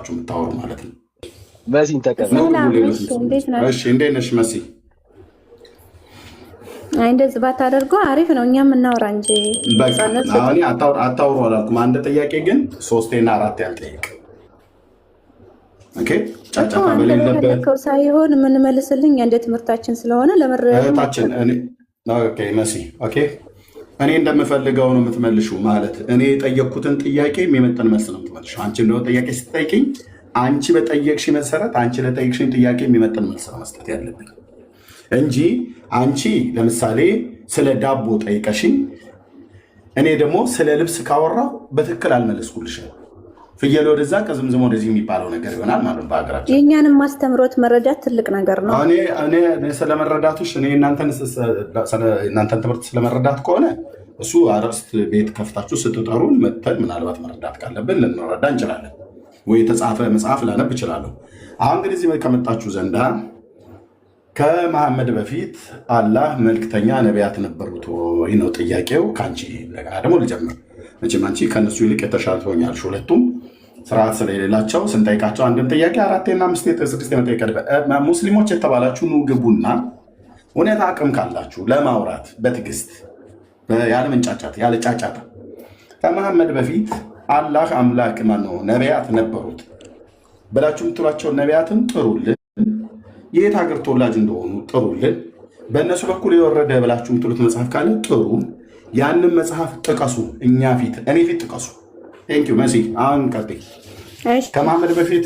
እየገባችሁ የምታወሩ ማለት ነው። መሲን ተቀበል። እሺ እንዴት ነሽ መሲ? አይ እንደዚህ ባታደርገው አሪፍ ነው። እኛም እናውራ እንጂ አሁን አታውሩ አላልኩም። አንድ ጥያቄ ግን 3 እና 4 ያልጠይቅ። ኦኬ ጫጫታ በሌለበት ሳይሆን የምንመልስልኝ እንደ ትምህርታችን ስለሆነ ለመረዳታችን ኦኬ መሲ ኦኬ እኔ እንደምፈልገው ነው የምትመልሹ ማለት እኔ የጠየቅኩትን ጥያቄ የሚመጥን መልስ ነው የምትመልሹ። አንቺ እንደው ጥያቄ ስትጠይቅኝ አንቺ በጠየቅሽ መሰረት አንቺ ለጠየቅሽኝ ጥያቄ የሚመጥን መልስ ነው መስጠት ያለብኝ እንጂ አንቺ ለምሳሌ ስለ ዳቦ ጠይቀሽኝ እኔ ደግሞ ስለ ልብስ ካወራው በትክክል አልመለስኩልሽም። ፍየል ወደዛ ከዝምዝም ወደዚህ የሚባለው ነገር ይሆናል ማለት በሀገራችን። የእኛንም ማስተምሮት መረዳት ትልቅ ነገር ነው። እኔ ስለመረዳቱሽ እኔ እናንተን ትምህርት ስለመረዳት ከሆነ እሱ አርዕስት ቤት ከፍታችሁ ስትጠሩን መተን ምናልባት መረዳት ካለብን ልንረዳ እንችላለን፣ ወይ የተጻፈ መጽሐፍ ላነብ እችላለሁ። አሁን እንግዲህ እዚህ ከመጣችሁ ዘንዳ ከመሐመድ በፊት አላህ መልክተኛ ነቢያት ነበሩት ወይ ነው ጥያቄው። ከአንቺ እንደገና ደግሞ ልጀምር። መቼም አንቺ ከእነሱ ይልቅ የተሻለ ትሆኛለሽ። ሁለቱም ስርዓት ስለሌላቸው ስንጠይቃቸው አንድን ጥያቄ 4 እና 5 6 መጠየቅ ሙስሊሞች የተባላችሁ ኑ ግቡና እውነት አቅም ካላችሁ ለማውራት በትዕግስት ያለ መንጫጫት ያለ ጫጫታ ከመሐመድ በፊት አላህ አምላክ ማነው ነቢያት ነበሩት ብላችሁ የምትሏቸውን ነቢያትን ጥሩልን። የት ሀገር ተወላጅ እንደሆኑ ጥሩልን። በእነሱ በኩል የወረደ ብላችሁ የምትሉት መጽሐፍ ካለ ጥሩ፣ ያንን መጽሐፍ ጥቀሱ። እኔ ፊት ጥቀሱ። ቴንኪው መሲ። አሁን ቀጥይ። ከመሐመድ በፊት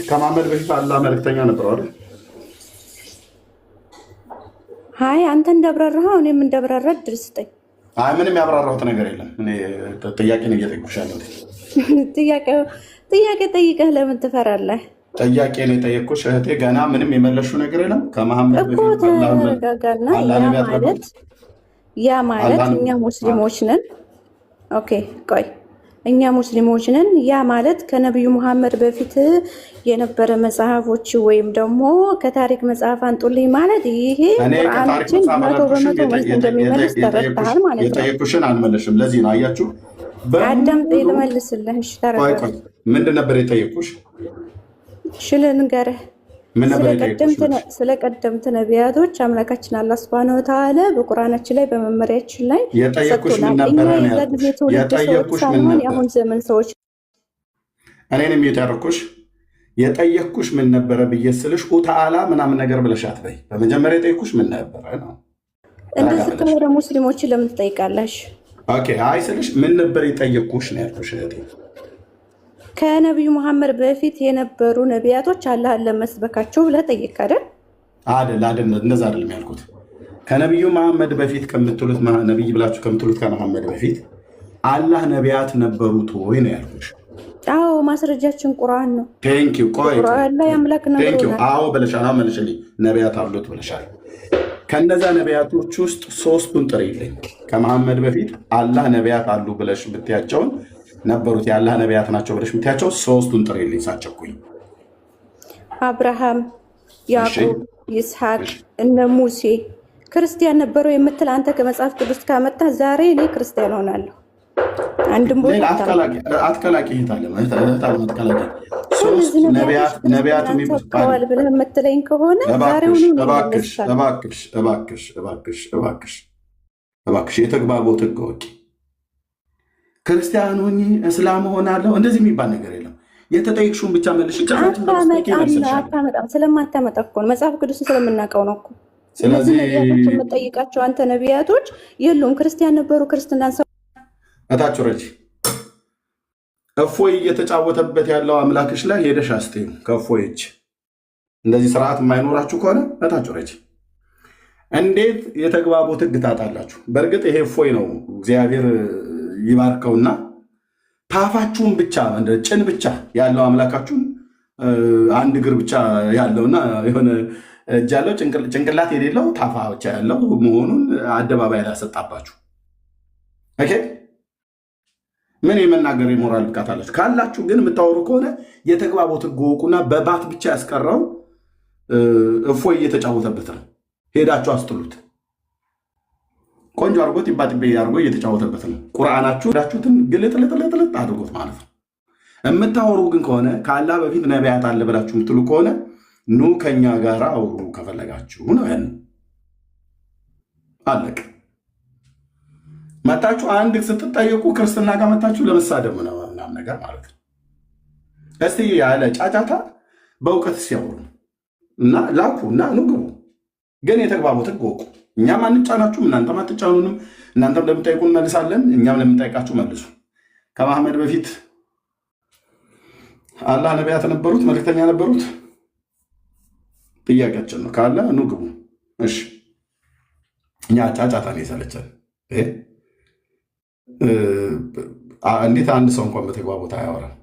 አላህ መልክተኛ ነበረው አይደል? አይ አንተ እንዳብራራኸው እኔም እንዳብራራ ድረስ ስጠኝ። አይ ምንም ያብራራሁት ነገር የለም። እኔ ጥያቄ ነው እየጠየኩሽ ያለሁት። ጥያቄ ጠይቀህ ለምን ትፈራለህ? ጥያቄ ነው የጠየኩሽ እህቴ። ገና ምንም የመለሹ ነገር የለም። ከመሐመድ በፊት ተረጋጋና ያ ማለት እኛ ሙስሊሞች ነን። ኦኬ ቆይ እኛ ሙስሊሞች ነን። ያ ማለት ከነቢዩ መሐመድ በፊት የነበረ መጽሐፎች ወይም ደግሞ ከታሪክ መጽሐፍ አንጡልኝ ማለት ይሄ ቁርአናችን 100% መልስ እንደሚመልስ ተረድተሃል ማለት ነው። የጠየኩሽን አልመለሽም። ለዚህ ነው አያችሁ። አዳምጠኝ ልመልስልህ። እሺ ተረጋጋ። ምንድን ነበር የጠየኩሽ? ሽልንገርህ ስለ ቀደምት ነቢያቶች አምላካችን አላህ ሱብሃነሁ ወተዓላ በቁርአናችን ላይ በመመሪያችን ላይ የጠየኩሽ ምን ነበር? የአሁን ዘመን ሰዎች እኔንም የጠየኩሽ ምን ነበረ ብዬ ስልሽ ተዓላ ምናምን ነገር ብለሻት በይ። በመጀመሪያ የጠየኩሽ ምን ነበረ ነው። እንደዚህ ከሆነ ሙስሊሞችን ለምን ትጠይቃለሽ? ኦኬ አይ ስልሽ ምን ነበር የጠየኩሽ ነው ያልኩሽ እህቴ። ከነቢዩ መሐመድ በፊት የነበሩ ነቢያቶች አላህን ለመስበካቸው ብለህ ጠይቅ አይደል? አይደል እንደዛ አይደለም ያልኩት። ከነቢዩ መሐመድ በፊት ከምትሉት ነቢይ ብላችሁ ከምትሉት ከመሐመድ በፊት አላህ ነቢያት ነበሩት ወይ ነው ያልኩሽ። አዎ ማስረጃችን ቁርአን ነው። ቴንኪው። ቆይ ቁርአን ላይ አምላክ ነው። አዎ ብለሻል። አሁን መልሽልኝ። ነቢያት አሉት ብለሻል። ከነዛ ነቢያቶች ውስጥ 3ቱን ጥሪልኝ። ከመሐመድ በፊት አላህ ነቢያት አሉ ብለሽ ብትያቸውን ነበሩት የአላህ ነቢያት ናቸው ብለሽ የምትያቸው 3ቱን ጥሪልኝ ሳትቸኩኝ። አብርሃም፣ ያዕቆብ፣ ይስሐቅ፣ እነ ሙሴ ክርስቲያን ነበሩ የምትል አንተ ከመጽሐፍ ቅዱስ ካመጣ ዛሬ እኔ ክርስቲያን ሆናለሁ። አንድም ቦታ አትከላቂ አትከላቂ 3 ነቢያት የሚባል ብለህ የምትለኝ ከሆነ እባክሽ የተግባቦት ሕግ ወቂ። ክርስቲያን ሆኜ እስላም ሆናለሁ እንደዚህ የሚባል ነገር የለም። የተጠየቅሽውን ብቻ መልሽ። አታመጣም። ስለማታመጣ እኮ ነው። መጽሐፍ ቅዱስ ስለምናውቀው ነው እኮ። ስለዚህ ነቢያቶች የምጠይቃቸው አንተ ነቢያቶች የሉም። ክርስቲያን ነበሩ። ክርስትናን ሰው እታች ረጅ እፎይ እየተጫወተበት ያለው አምላክሽ ላይ ሄደሽ አስቴም ከእፎይ እጅ እንደዚህ ስርዓት የማይኖራችሁ ከሆነ እታች ረጅ እንዴት የተግባቦት ሕግ ታጣላችሁ? በእርግጥ ይሄ እፎይ ነው። እግዚአብሔር ይባርከውና ታፋችሁን ብቻ ጭን ብቻ ያለው አምላካችሁን አንድ እግር ብቻ ያለውና የሆነ እጅ ያለው ጭንቅላት የሌለው ታፋ ብቻ ያለው መሆኑን አደባባይ ላይ ያሰጣባችሁ። ኦኬ ምን የመናገር የሞራል ብቃት አላችሁ? ካላችሁ ግን የምታወሩ ከሆነ የተግባቦት ሕግ ወቁና በባት ብቻ ያስቀረው እፎይ እየተጫወተበት ነው። ሄዳችሁ አስጥሉት። ቆንጆ አድርጎት ይባጥቤ አድርጎ እየተጫወተበት ነው። ቁርአናችሁ ዳችሁትን ግልጥልጥልጥ አድርጎት ማለት ነው። የምታወሩ ግን ከሆነ ከአላህ በፊት ነቢያት አለ ብላችሁ የምትሉ ከሆነ ኑ ከኛ ጋር አውሩ ከፈለጋችሁ ነው። ያን አለቅ መታችሁ አንድ ስትጠየቁ ክርስትና ጋር መታችሁ ለመሳደብ ነው ምናምን ነገር ማለት ነው። እስቲ ያለ ጫጫታ በእውቀት ሲያወሩ እና ላኩ እና ኑ ግቡ። ግን የተግባቡትን ወቁ። እኛም አንጫናችሁም፣ እናንተም አትጫኑንም። እናንተም ለምጠይቁ እንመልሳለን፣ እኛም ለምንጠይቃችሁ መልሱ። ከመሐመድ በፊት አላህ ነቢያት ነበሩት፣ መልክተኛ ነበሩት? ጥያቄያችን ነው። ካለ ኑ ግቡ። እሺ እኛ ጫጫታ ነው የሰለቸን። እንዴት አንድ ሰው እንኳን በተግባቦት አያወራም?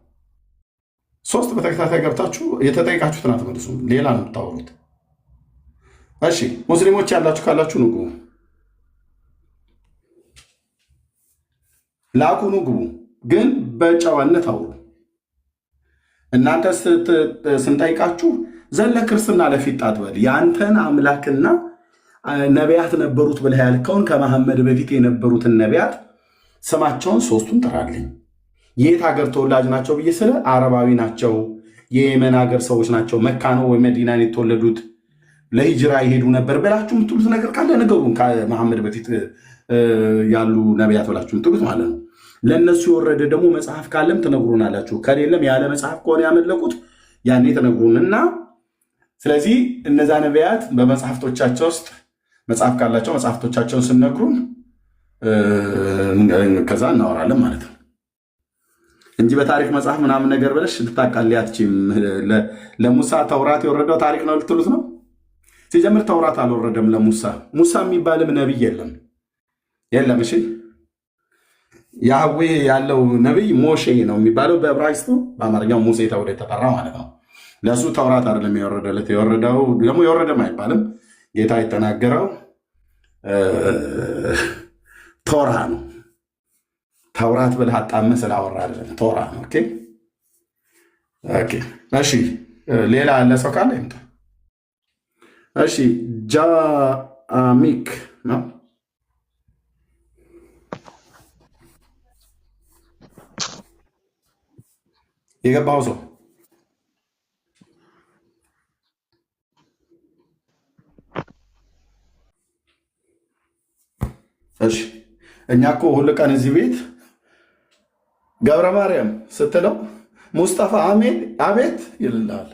3 በተከታታይ ገብታችሁ የተጠይቃችሁትን አትመልሱም፣ ሌላ ነው የምታወሩት። እሺ ሙስሊሞች ያላችሁ ካላችሁ ኑ ግቡ፣ ላኩ፣ ኑ ግቡ። ግን በጨዋነት አውሩ። እናንተ ስንጠይቃችሁ ዘለ ክርስትና ለፊት ጣትበል የአንተን አምላክና ነቢያት ነበሩት ብለህ ያልከውን ከመሐመድ በፊት የነበሩትን ነቢያት ስማቸውን 3ቱን ጥራልኝ። የት ሀገር ተወላጅ ናቸው ብዬ ስለ አረባዊ ናቸው፣ የየመን ሀገር ሰዎች ናቸው፣ መካ ነው ወይ መዲናን የተወለዱት፣ ለሂጅራ ይሄዱ ነበር ብላችሁ የምትሉት ነገር ካለ ነገሩን። ከመሐመድ በፊት ያሉ ነቢያት ብላችሁ የምትሉት ማለት ነው። ለእነሱ የወረደ ደግሞ መጽሐፍ ካለም ትነግሩናላችሁ። ከሌለም ያለ መጽሐፍ ከሆነ ያመለኩት ያኔ ትነግሩንና፣ ስለዚህ እነዛ ነቢያት በመጽሐፍቶቻቸው ውስጥ መጽሐፍ ካላቸው መጽሐፍቶቻቸውን ስነግሩን ከዛ እናወራለን ማለት ነው እንጂ በታሪክ መጽሐፍ ምናምን ነገር ብለሽ ልታቃልያችም። ለሙሳ ተውራት የወረደው ታሪክ ነው ልትሉት ነው። ሲጀምር ተውራት አልወረደም ለሙሳ። ሙሳ የሚባልም ነቢይ የለም። እሺ ያህዌ ያለው ነቢይ ሞሼ ነው የሚባለው በዕብራይስጡ፣ በአማርኛው ሙሴ ተብሎ የተጠራ ማለት ነው። ለእሱ ተውራት አይደለም የወረደለት። የወረደው ደግሞ የወረደም አይባልም፣ ጌታ የተናገረው ቶራ ነው። ተውራት ብለህ አጣመህ ስላወራ አይደለም፣ ቶራ ነው። ኦኬ። እሺ ሌላ ያለ ሰው ካለ ይምጣ። እሺ ጃሚክ ነው የገባው ሰው። እሺ እኛ እኮ ሁል ቀን እዚህ ቤት ገብረ ማርያም ስትለው ሙስጠፋ አሜን አቤት ይልልሃል።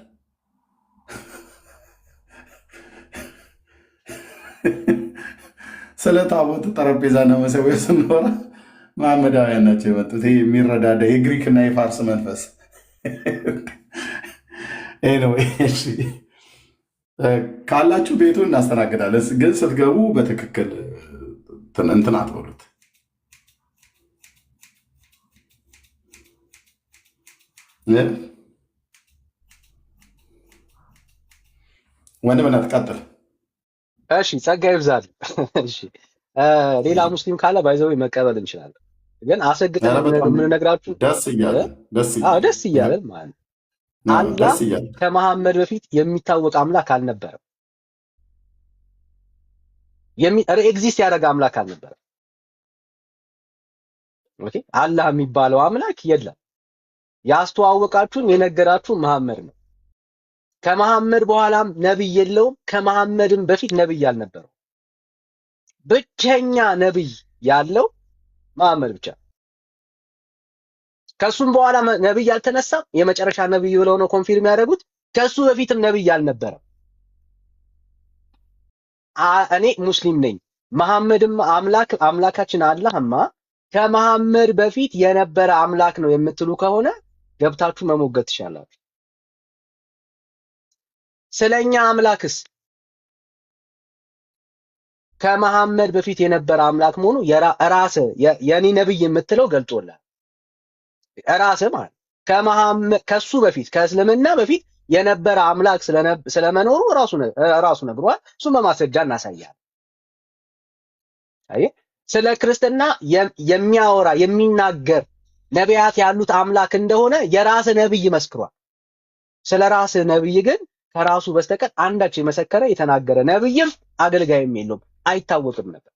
ስለ ታቦት ጠረጴዛና መሰዊያ ስንኖራ መሐመዳውያን ናቸው የመጡት። ይሄ የሚረዳዳ የግሪክና የፋርስ መንፈስ ካላችሁ ቤቱ እናስተናግዳለን። ግን ስትገቡ በትክክል እንትን አትበሉት። ወንድምነት ቀጥል። እሺ ጸጋ ይብዛል። እሺ ሌላ ሙስሊም ካለ ባይዘው መቀበል እንችላለን። ግን አሰግጠን የምንነግራችሁ ደስ እያለን ማለት ነው። አላህ ከመሐመድ በፊት የሚታወቅ አምላክ አልነበረም። ኤግዚስት ያደረገ አምላክ አልነበረም። ኦኬ አላህ የሚባለው አምላክ የለም። ያስተዋወቃችሁን የነገራችሁን መሐመድ ነው። ከመሐመድ በኋላም ነብይ የለውም። ከመሐመድም በፊት ነብይ አልነበረው። ብቸኛ ነብይ ያለው መሐመድ ብቻ። ከሱም በኋላ ነብይ አልተነሳም። የመጨረሻ ነብይ ብለው ነው ኮንፊርም ያደረጉት። ከሱ በፊትም ነብይ አልነበረም። እኔ ሙስሊም ነኝ፣ መሐመድም አምላካችን አላህማ ከመሐመድ በፊት የነበረ አምላክ ነው የምትሉ ከሆነ ገብታችሁ መሞገት ትችላላችሁ። ስለኛ አምላክስ ከመሐመድ በፊት የነበረ አምላክ መሆኑ የኔ ነብይ የምትለው ገልጦላል። ማለት ከሱ በፊት ከእስልምና በፊት የነበረ አምላክ ስለመኖሩ ራሱ ነግሯል። እሱም በማስረጃ እናሳያለን። አይ ስለ ክርስትና የሚያወራ የሚናገር ነቢያት ያሉት አምላክ እንደሆነ የራስ ነብይ መስክሯል። ስለ ራስ ነብይ ግን ከራሱ በስተቀር አንዳች የመሰከረ የተናገረ ነብይም አገልጋይም የለውም፣ አይታወቅም ነበር።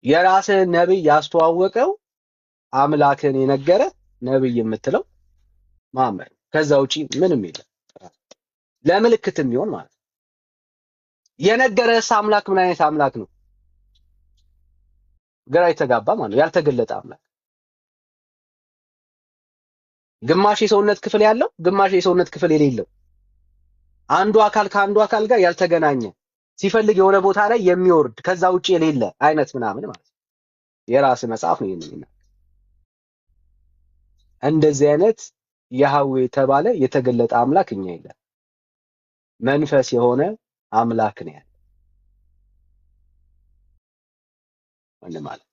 የራስ ነብይ ያስተዋወቀው አምላክን የነገረ ነብይ የምትለው መሐመድ። ከዛ ውጪ ምንም የለም። ለምልክትም ይሆን ማለት ነው። የነገረስ አምላክ ምን አይነት አምላክ ነው? ግራ የተጋባ ማለት ነው። ያልተገለጠ አምላክ፣ ግማሽ የሰውነት ክፍል ያለው ግማሽ የሰውነት ክፍል የሌለው፣ አንዱ አካል ከአንዱ አካል ጋር ያልተገናኘ፣ ሲፈልግ የሆነ ቦታ ላይ የሚወርድ ከዛ ውጪ የሌለ አይነት ምናምን ማለት ነው። የራስ መጽሐፍ ነው ይሄንን። እንደዚህ አይነት ያህዌ የተባለ የተገለጠ አምላክ እኛ የለም። መንፈስ የሆነ አምላክ ነው ያለው ማለት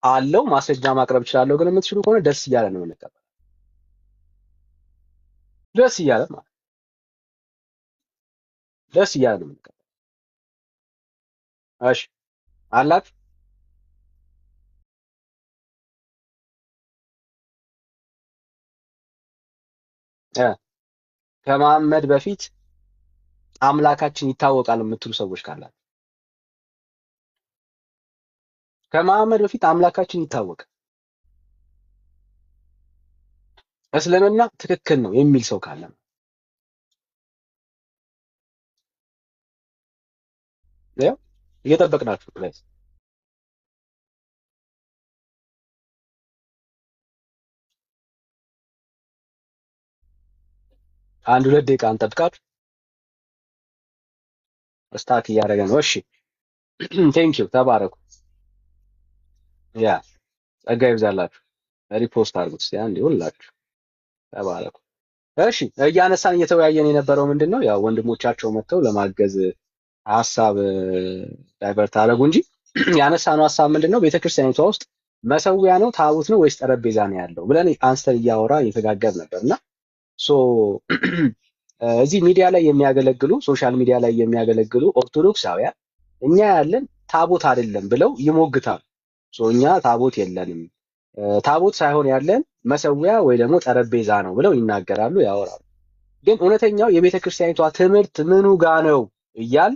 አለው። ማስረጃ ማቅረብ እችላለሁ፣ ግን የምትችሉ ከሆነ ደስ እያለ ነው የምንቀበለው። ደስ እያለ ማለት ደስ እያለ ነው የምንቀበለው። እሺ አላችሁ ከመሐመድ በፊት አምላካችን ይታወቃል የምትሉ ሰዎች ካላችሁ፣ ከመሐመድ በፊት አምላካችን ይታወቃል እስልምና ትክክል ነው የሚል ሰው ካለ ያው እየጠበቅናችሁ ጋይስ። አንድ ሁለት ደቂቃ እንጠብቃችሁ። ስታክ እያደረገ ነው። እሺ ቴንክ ዩ ተባረኩ። ያ ጸጋ ይብዛላችሁ። ሪፖስት አድርጉት እስቲ አንዴ ሁላችሁ ተባረኩ። እሺ እያነሳን እየተወያየን የነበረው ምንድነው? ያው ወንድሞቻቸው መጥተው ለማገዝ ሐሳብ ዳይቨርት አደረጉ እንጂ ያነሳነው ሐሳብ ምንድነው? ቤተክርስቲያኒቷ ውስጥ መሰዊያ ነው ታቦት ነው ወይስ ጠረጴዛ ነው ያለው ብለን አንስተን እያወራ እየተጋገር ነበርና ሶ እዚህ ሚዲያ ላይ የሚያገለግሉ ሶሻል ሚዲያ ላይ የሚያገለግሉ ኦርቶዶክሳውያን እኛ ያለን ታቦት አይደለም ብለው ይሞግታሉ። ሶ እኛ ታቦት የለንም፣ ታቦት ሳይሆን ያለን መሰዊያ ወይ ደግሞ ጠረጴዛ ነው ብለው ይናገራሉ፣ ያወራሉ። ግን እውነተኛው የቤተ ክርስቲያኒቷ ትምህርት ምኑ ጋ ነው እያል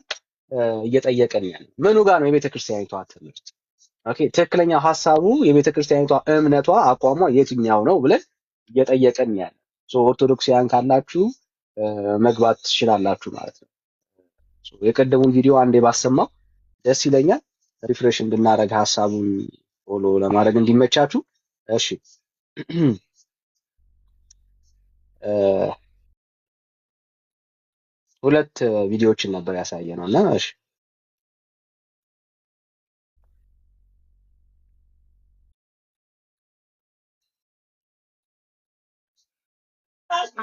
እየጠየቀን ያለ ምኑ ጋ ነው የቤተ ክርስቲያኒቷ ትምህርት? ኦኬ ትክክለኛው ሐሳቡ የቤተ ክርስቲያኒቷ እምነቷ አቋሟ የትኛው ነው ብለን እየጠየቀን ያለ። ሶ ኦርቶዶክሳውያን ካላችሁ መግባት ትችላላችሁ ማለት ነው። ሶ የቀደሙን ቪዲዮ አንዴ ባሰማው ደስ ይለኛል፣ ሪፍሬሽ እንድናረግ ሐሳቡን ፎሎ ለማድረግ እንዲመቻችሁ። እሺ ሁለት ቪዲዮዎችን ነበር ያሳየነው እና እሺ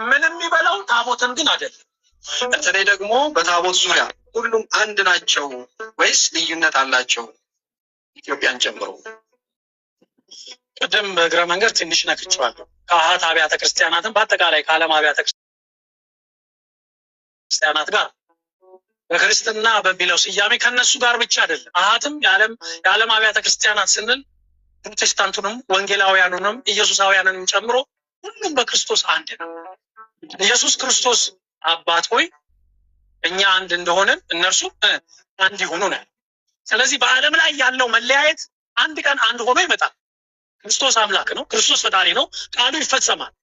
ምንም የሚበላው ታቦትን ግን አይደለም። በተለይ ደግሞ በታቦት ዙሪያ ሁሉም አንድ ናቸው ወይስ ልዩነት አላቸው? ኢትዮጵያን ጨምሮ ቅድም በእግረ መንገድ ትንሽ ነክቼዋለሁ። ከአሃት አብያተ ክርስቲያናትን በአጠቃላይ ከዓለም አብያተ ክርስቲያናት ጋር በክርስትና በሚለው ስያሜ ከነሱ ጋር ብቻ አይደለም። አሃትም የዓለም አብያተ ክርስቲያናት ስንል ፕሮቴስታንቱንም ወንጌላውያኑንም ኢየሱሳውያንንም ጨምሮ ሁሉም በክርስቶስ አንድ ነው። ኢየሱስ ክርስቶስ አባት ሆይ እኛ አንድ እንደሆነን እነርሱ አንድ ይሁኑ ነው። ስለዚህ በዓለም ላይ ያለው መለያየት አንድ ቀን አንድ ሆኖ ይመጣል። ክርስቶስ አምላክ ነው፣ ክርስቶስ ፈጣሪ ነው፣ ቃሉ ይፈጸማል።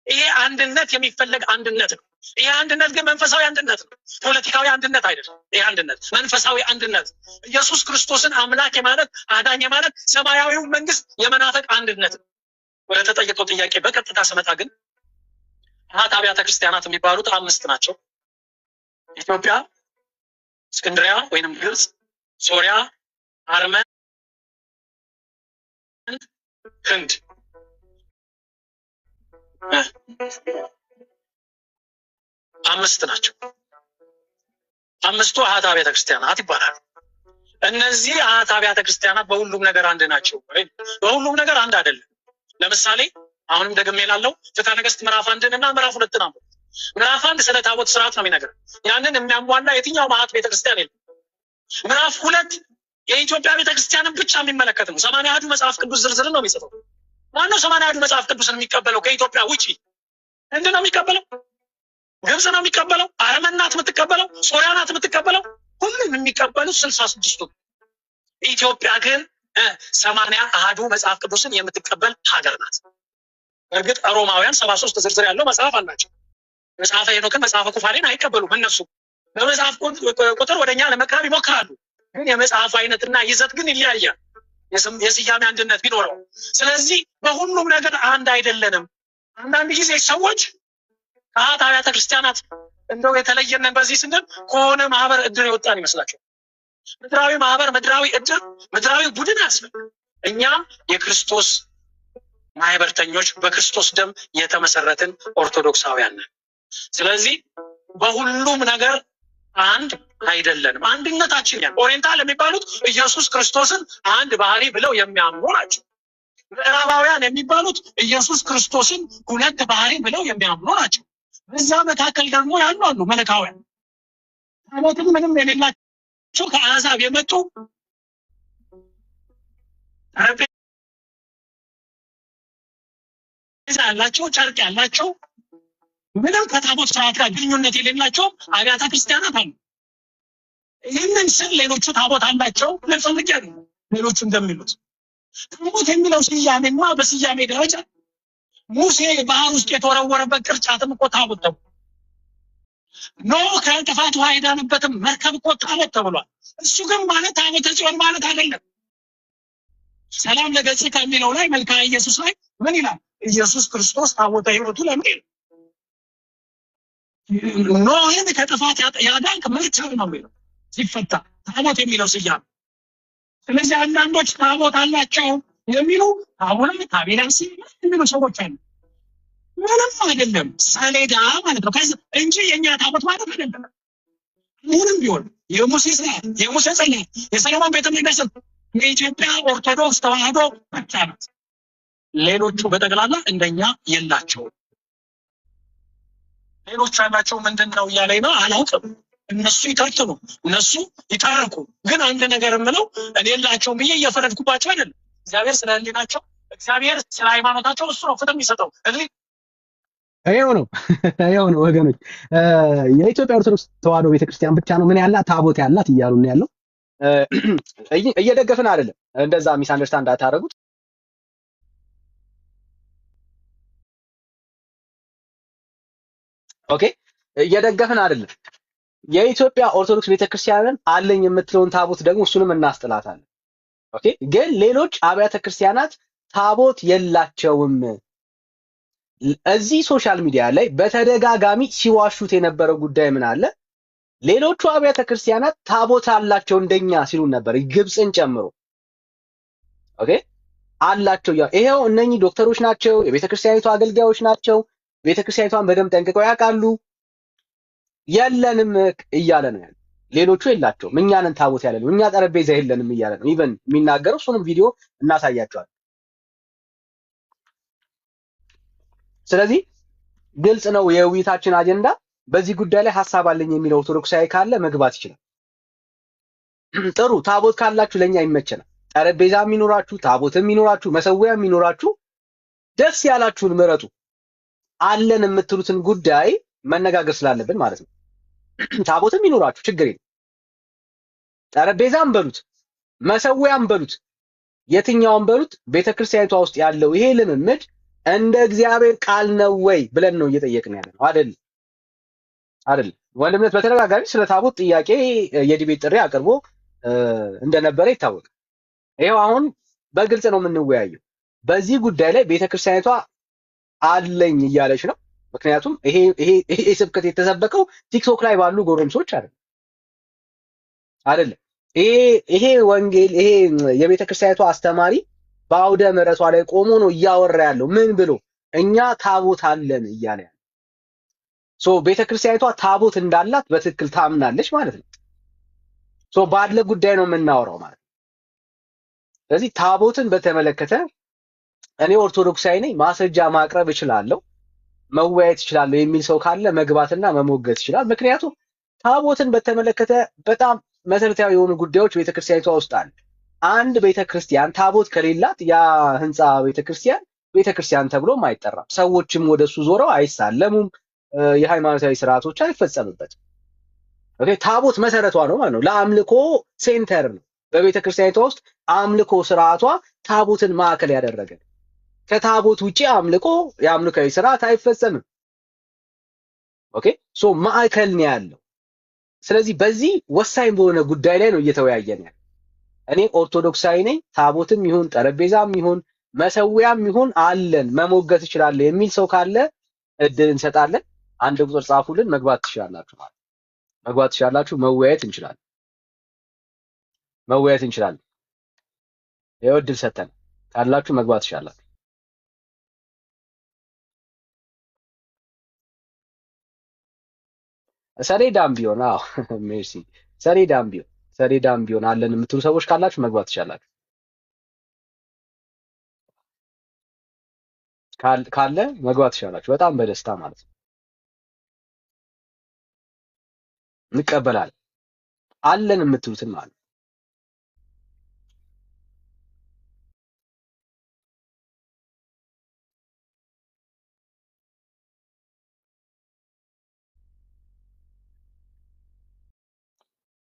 ይሄ አንድነት የሚፈለግ አንድነት ነው። ይሄ አንድነት ግን መንፈሳዊ አንድነት ነው፣ ፖለቲካዊ አንድነት አይደለም። ይሄ አንድነት መንፈሳዊ አንድነት፣ ኢየሱስ ክርስቶስን አምላክ የማለት አዳኝ የማለት ሰማያዊው መንግስት የመናፈቅ አንድነት ነው። ወደ ተጠየቀው ጥያቄ በቀጥታ ስመጣ ግን አሃት አብያተ ክርስቲያናት የሚባሉት 5 ናቸው። ኢትዮጵያ፣ እስክንድሪያ ወይንም ግብጽ፣ ሶሪያ፣ አርመን፣ ህንድ። 5 ናቸው። 5ቱ አሃት አብያተ ክርስቲያናት ይባላሉ። እነዚህ አሃት አብያተ ክርስቲያናት በሁሉም ነገር አንድ ናቸው ወይ? በሁሉም ነገር አንድ አይደለም። ለምሳሌ አሁንም ደግሜ እላለሁ ፍትሐ ነገሥት ምዕራፍ 1 እና ምዕራፍ 2 ነው። ምዕራፍ 1 ስለ ታቦት ስርዓት ነው የሚነግረን። ያንን የሚያሟላ የትኛው አሃት ቤተክርስቲያን የለም። ምዕራፍ 2 የኢትዮጵያ ቤተክርስቲያንን ብቻ የሚመለከት ነው። 80 አሐዱ መጽሐፍ ቅዱስ ዝርዝር ነው የሚጽፈው። ማነው 80 አሐዱ መጽሐፍ ቅዱስን የሚቀበለው? ከኢትዮጵያ ውጪ ህንድ ነው የሚቀበለው? ግብጽ ነው የሚቀበለው? አርመን ናት የምትቀበለው? ሶሪያ ናት የምትቀበለው? ሁሉም የሚቀበሉት 66ቱ። ኢትዮጵያ ግን 80 አሃዱ መጽሐፍ ቅዱስን የምትቀበል ሀገር ናት። እርግጥ ሮማውያን 73 ዝርዝር ያለው መጽሐፍ አላቸው። መጽሐፈ ሄኖክን መጽሐፈ ኩፋሌን አይቀበሉም። እነሱ በመጽሐፍ ቁጥር ወደኛ ለመቅረብ ይሞክራሉ። ግን የመጽሐፉ አይነትና ይዘት ግን ይለያያል፣ የስያሜ አንድነት ቢኖረው። ስለዚህ በሁሉም ነገር አንድ አይደለንም። አንዳንድ ጊዜ ሰዎች ከአት አብያተ ክርስቲያናት እንደው የተለየነን በዚህ ስንል ከሆነ ማህበር እድር የወጣን ይመስላቸው። ምድራዊ ማህበር፣ ምድራዊ እድር፣ ምድራዊ ቡድን አያስፈልግም። እኛ የክርስቶስ ማህበርተኞች በክርስቶስ ደም የተመሰረትን ኦርቶዶክሳውያን ነን። ስለዚህ በሁሉም ነገር አንድ አይደለንም። አንድነታችን ያን ኦሪየንታል የሚባሉት ኢየሱስ ክርስቶስን አንድ ባህሪ ብለው የሚያምኑ ናቸው። ምዕራባውያን የሚባሉት ኢየሱስ ክርስቶስን ሁለት ባህሪ ብለው የሚያምኑ ናቸው። በዛ መካከል ደግሞ ያሉ አሉ መለካውያን፣ ታቦትም ምንም የሌላቸው ከአሕዛብ የመጡ ጠረጴዛ ያላቸው፣ ጨርቅ ያላቸው፣ ምንም ከታቦት ስርዓት ጋር ግንኙነት የሌላቸው አብያተ ክርስቲያናት አሉ። ይህንን ስል ሌሎቹ ታቦት አላቸው ለፈልግ ያሉ ሌሎቹ እንደሚሉት ታቦት የሚለው ስያሜማ በስያሜ ደረጃ ሙሴ ባህር ውስጥ የተወረወረበት ቅርጫትም እኮ ታቦት ነው። ኖህ ከጥፋት ውሃ የዳነበትም መርከብ እኮ ታቦት ተብሏል። እሱ ግን ማለት ታቦተ ጽዮን ማለት አይደለም። ሰላም ለገጽከ ከሚለው ላይ መልክዓ ኢየሱስ ላይ ምን ይላል? ኢየሱስ ክርስቶስ ታቦተ ሕይወቱ ለምን ይላል? ኖህን ከጥፋት ያዳንክ መርከብ ነው የሚለው ሲፈታ ታቦት የሚለው ስያሜ። ስለዚህ አንዳንዶች ታቦት አላቸው የሚሉ አቡነ ታቢላሲ የሚሉ ሰዎች አሉ። ምንም አይደለም፣ ሰሌዳ ማለት ነው እንጂ የኛ ታቦት ማለት አይደለም። ምንም ቢሆን የሙሴ ጽላት፣ የሙሴ ጽላት፣ የሰሎሞን ቤተ መቅደስ የኢትዮጵያ ኦርቶዶክስ ተዋህዶ ብቻ ናት። ሌሎቹ በጠቅላላ እንደኛ የላቸውም። ሌሎች ያላቸው ምንድን ነው እያለኝ ነው አላውቅም። እነሱ ይተርትኑ፣ እነሱ ይታረቁ። ግን አንድ ነገር የምለው እኔ የላቸውም ብዬ እየፈረድኩባቸው አይደለም። እግዚአብሔር ስለ ሕሊናቸው፣ እግዚአብሔር ስለ ሃይማኖታቸው እሱ ነው ፍትህ የሚሰጠው። ይኸው ነው ወገኖች። የኢትዮጵያ ኦርቶዶክስ ተዋህዶ ቤተክርስቲያን ብቻ ነው ምን ያላት ታቦት ያላት እያሉ ነው ያለው። እየደገፍን አይደለም፣ እንደዛ ሚስ አንደርስታንድ እንዳታረጉት። ኦኬ፣ እየደገፍን አይደለም። የኢትዮጵያ ኦርቶዶክስ ቤተክርስቲያንን አለኝ የምትለውን ታቦት ደግሞ እሱንም እናስጥላታለን። ኦኬ፣ ግን ሌሎች አብያተ ክርስቲያናት ታቦት የላቸውም። እዚህ ሶሻል ሚዲያ ላይ በተደጋጋሚ ሲዋሹት የነበረው ጉዳይ ምን አለ? ሌሎቹ አብያተ ክርስቲያናት ታቦት አላቸው እንደኛ ሲሉ ነበር፣ ግብፅን ጨምሮ። ኦኬ፣ አላቸው። ይሄው እነኚህ ዶክተሮች ናቸው፣ የቤተክርስቲያኒቱ አገልጋዮች ናቸው፣ ቤተክርስቲያኒቷን በደንብ ጠንቅቀው ያውቃሉ። የለንም እያለ ነው ያለው። ሌሎቹ የላቸውም፣ እኛ ነን ታቦት ያለነው፣ እኛ ጠረጴዛ የለንም እያለ ነው ኢቨን የሚናገረው። እሱንም ቪዲዮ እናሳያቸዋለን። ስለዚህ ግልጽ ነው የውይይታችን አጀንዳ። በዚህ ጉዳይ ላይ ሐሳብ አለኝ የሚለው ኦርቶዶክሳዊ ካለ መግባት ይችላል። ጥሩ፣ ታቦት ካላችሁ ለኛ ይመቸናል። ጠረጴዛ የሚኖራችሁ፣ ታቦት የሚኖራችሁ፣ መሰዊያ የሚኖራችሁ ደስ ያላችሁን ምረጡ። አለን የምትሉትን ጉዳይ መነጋገር ስላለብን ማለት ነው። ታቦትም ይኖራችሁ ችግር የለም። ጠረጴዛም በሉት፣ መሰዊያም በሉት፣ የትኛውም በሉት፣ ቤተክርስቲያኒቷ ውስጥ ያለው ይሄ ልምምድ እንደ እግዚአብሔር ቃል ነው ወይ ብለን ነው እየጠየቅን ያለ ነው አይደል? ወንድምነት በተደጋጋሚ ስለ ታቦት ጥያቄ የዲቤት ጥሪ አቅርቦ እንደነበረ ይታወቃል። ይሄው አሁን በግልጽ ነው የምንወያየው። በዚህ ጉዳይ ላይ ቤተክርስቲያኒቷ አለኝ እያለች ነው። ምክንያቱም ይሄ ስብከት የተሰበከው ቲክቶክ ላይ ባሉ ጎረምሶች አይደለም። ይሄ ወንጌል ይሄ የቤተክርስቲያኒቷ አስተማሪ በአውደ ምሕረቷ ላይ ቆሞ ነው እያወራ ያለው። ምን ብሎ? እኛ ታቦት አለን እያለ ያለው። ቤተክርስቲያኒቷ ታቦት እንዳላት በትክክል ታምናለች ማለት ነው። ባለ ጉዳይ ነው የምናወራው ማለት ነው። ስለዚህ ታቦትን በተመለከተ እኔ ኦርቶዶክሳዊ ነኝ፣ ማስረጃ ማቅረብ እችላለሁ፣ መወያየት እችላለሁ የሚል ሰው ካለ መግባትና መሞገት ይችላል። ምክንያቱም ታቦትን በተመለከተ በጣም መሰረታዊ የሆኑ ጉዳዮች ቤተክርስቲያኒቷ ውስጥ አለ። አንድ ቤተክርስቲያን ታቦት ከሌላት ያ ህንፃ ቤተክርስቲያን ተብሎም አይጠራም። ሰዎችም ወደሱ ዞረው አይሳለሙም፣ የሃይማኖታዊ ስርዓቶች አይፈጸምበትም። ኦኬ፣ ታቦት መሰረቷ ነው ማለት ነው። ለአምልኮ ሴንተር ነው፣ በቤተክርስቲያኒቷ ውስጥ አምልኮ ስርዓቷ ታቦትን ማዕከል ያደረገ። ከታቦት ውጪ አምልኮ የአምልካዊ ስርዓት አይፈጸምም። ኦኬ ሶ ማዕከል ነው ያለው። ስለዚህ በዚህ ወሳኝ በሆነ ጉዳይ ላይ ነው እየተወያየን ያለው። እኔ ኦርቶዶክሳዊ ነኝ፣ ታቦትም ይሁን ጠረጴዛም ይሁን መሰዊያም ይሁን አለን መሞገት ይችላል የሚል ሰው ካለ እድል እንሰጣለን። አንድ ቁጥር ጻፉልን፣ መግባት ትችላላችሁ ማለት መግባት ትችላላችሁ። መወያየት እንችላለን። ይኸው እድል ሰጠን ካላችሁ መግባት ትችላላችሁ። ሰሌዳም ቢሆን አዎ ሜርሲ ሰሌዳም ቢሆን አለን የምትሉ ሰዎች ካላችሁ መግባት ትችላላችሁ። ካለ መግባት ትችላላችሁ። በጣም በደስታ ማለት ነው። እንቀበላለን አለን የምትሉትን ማለት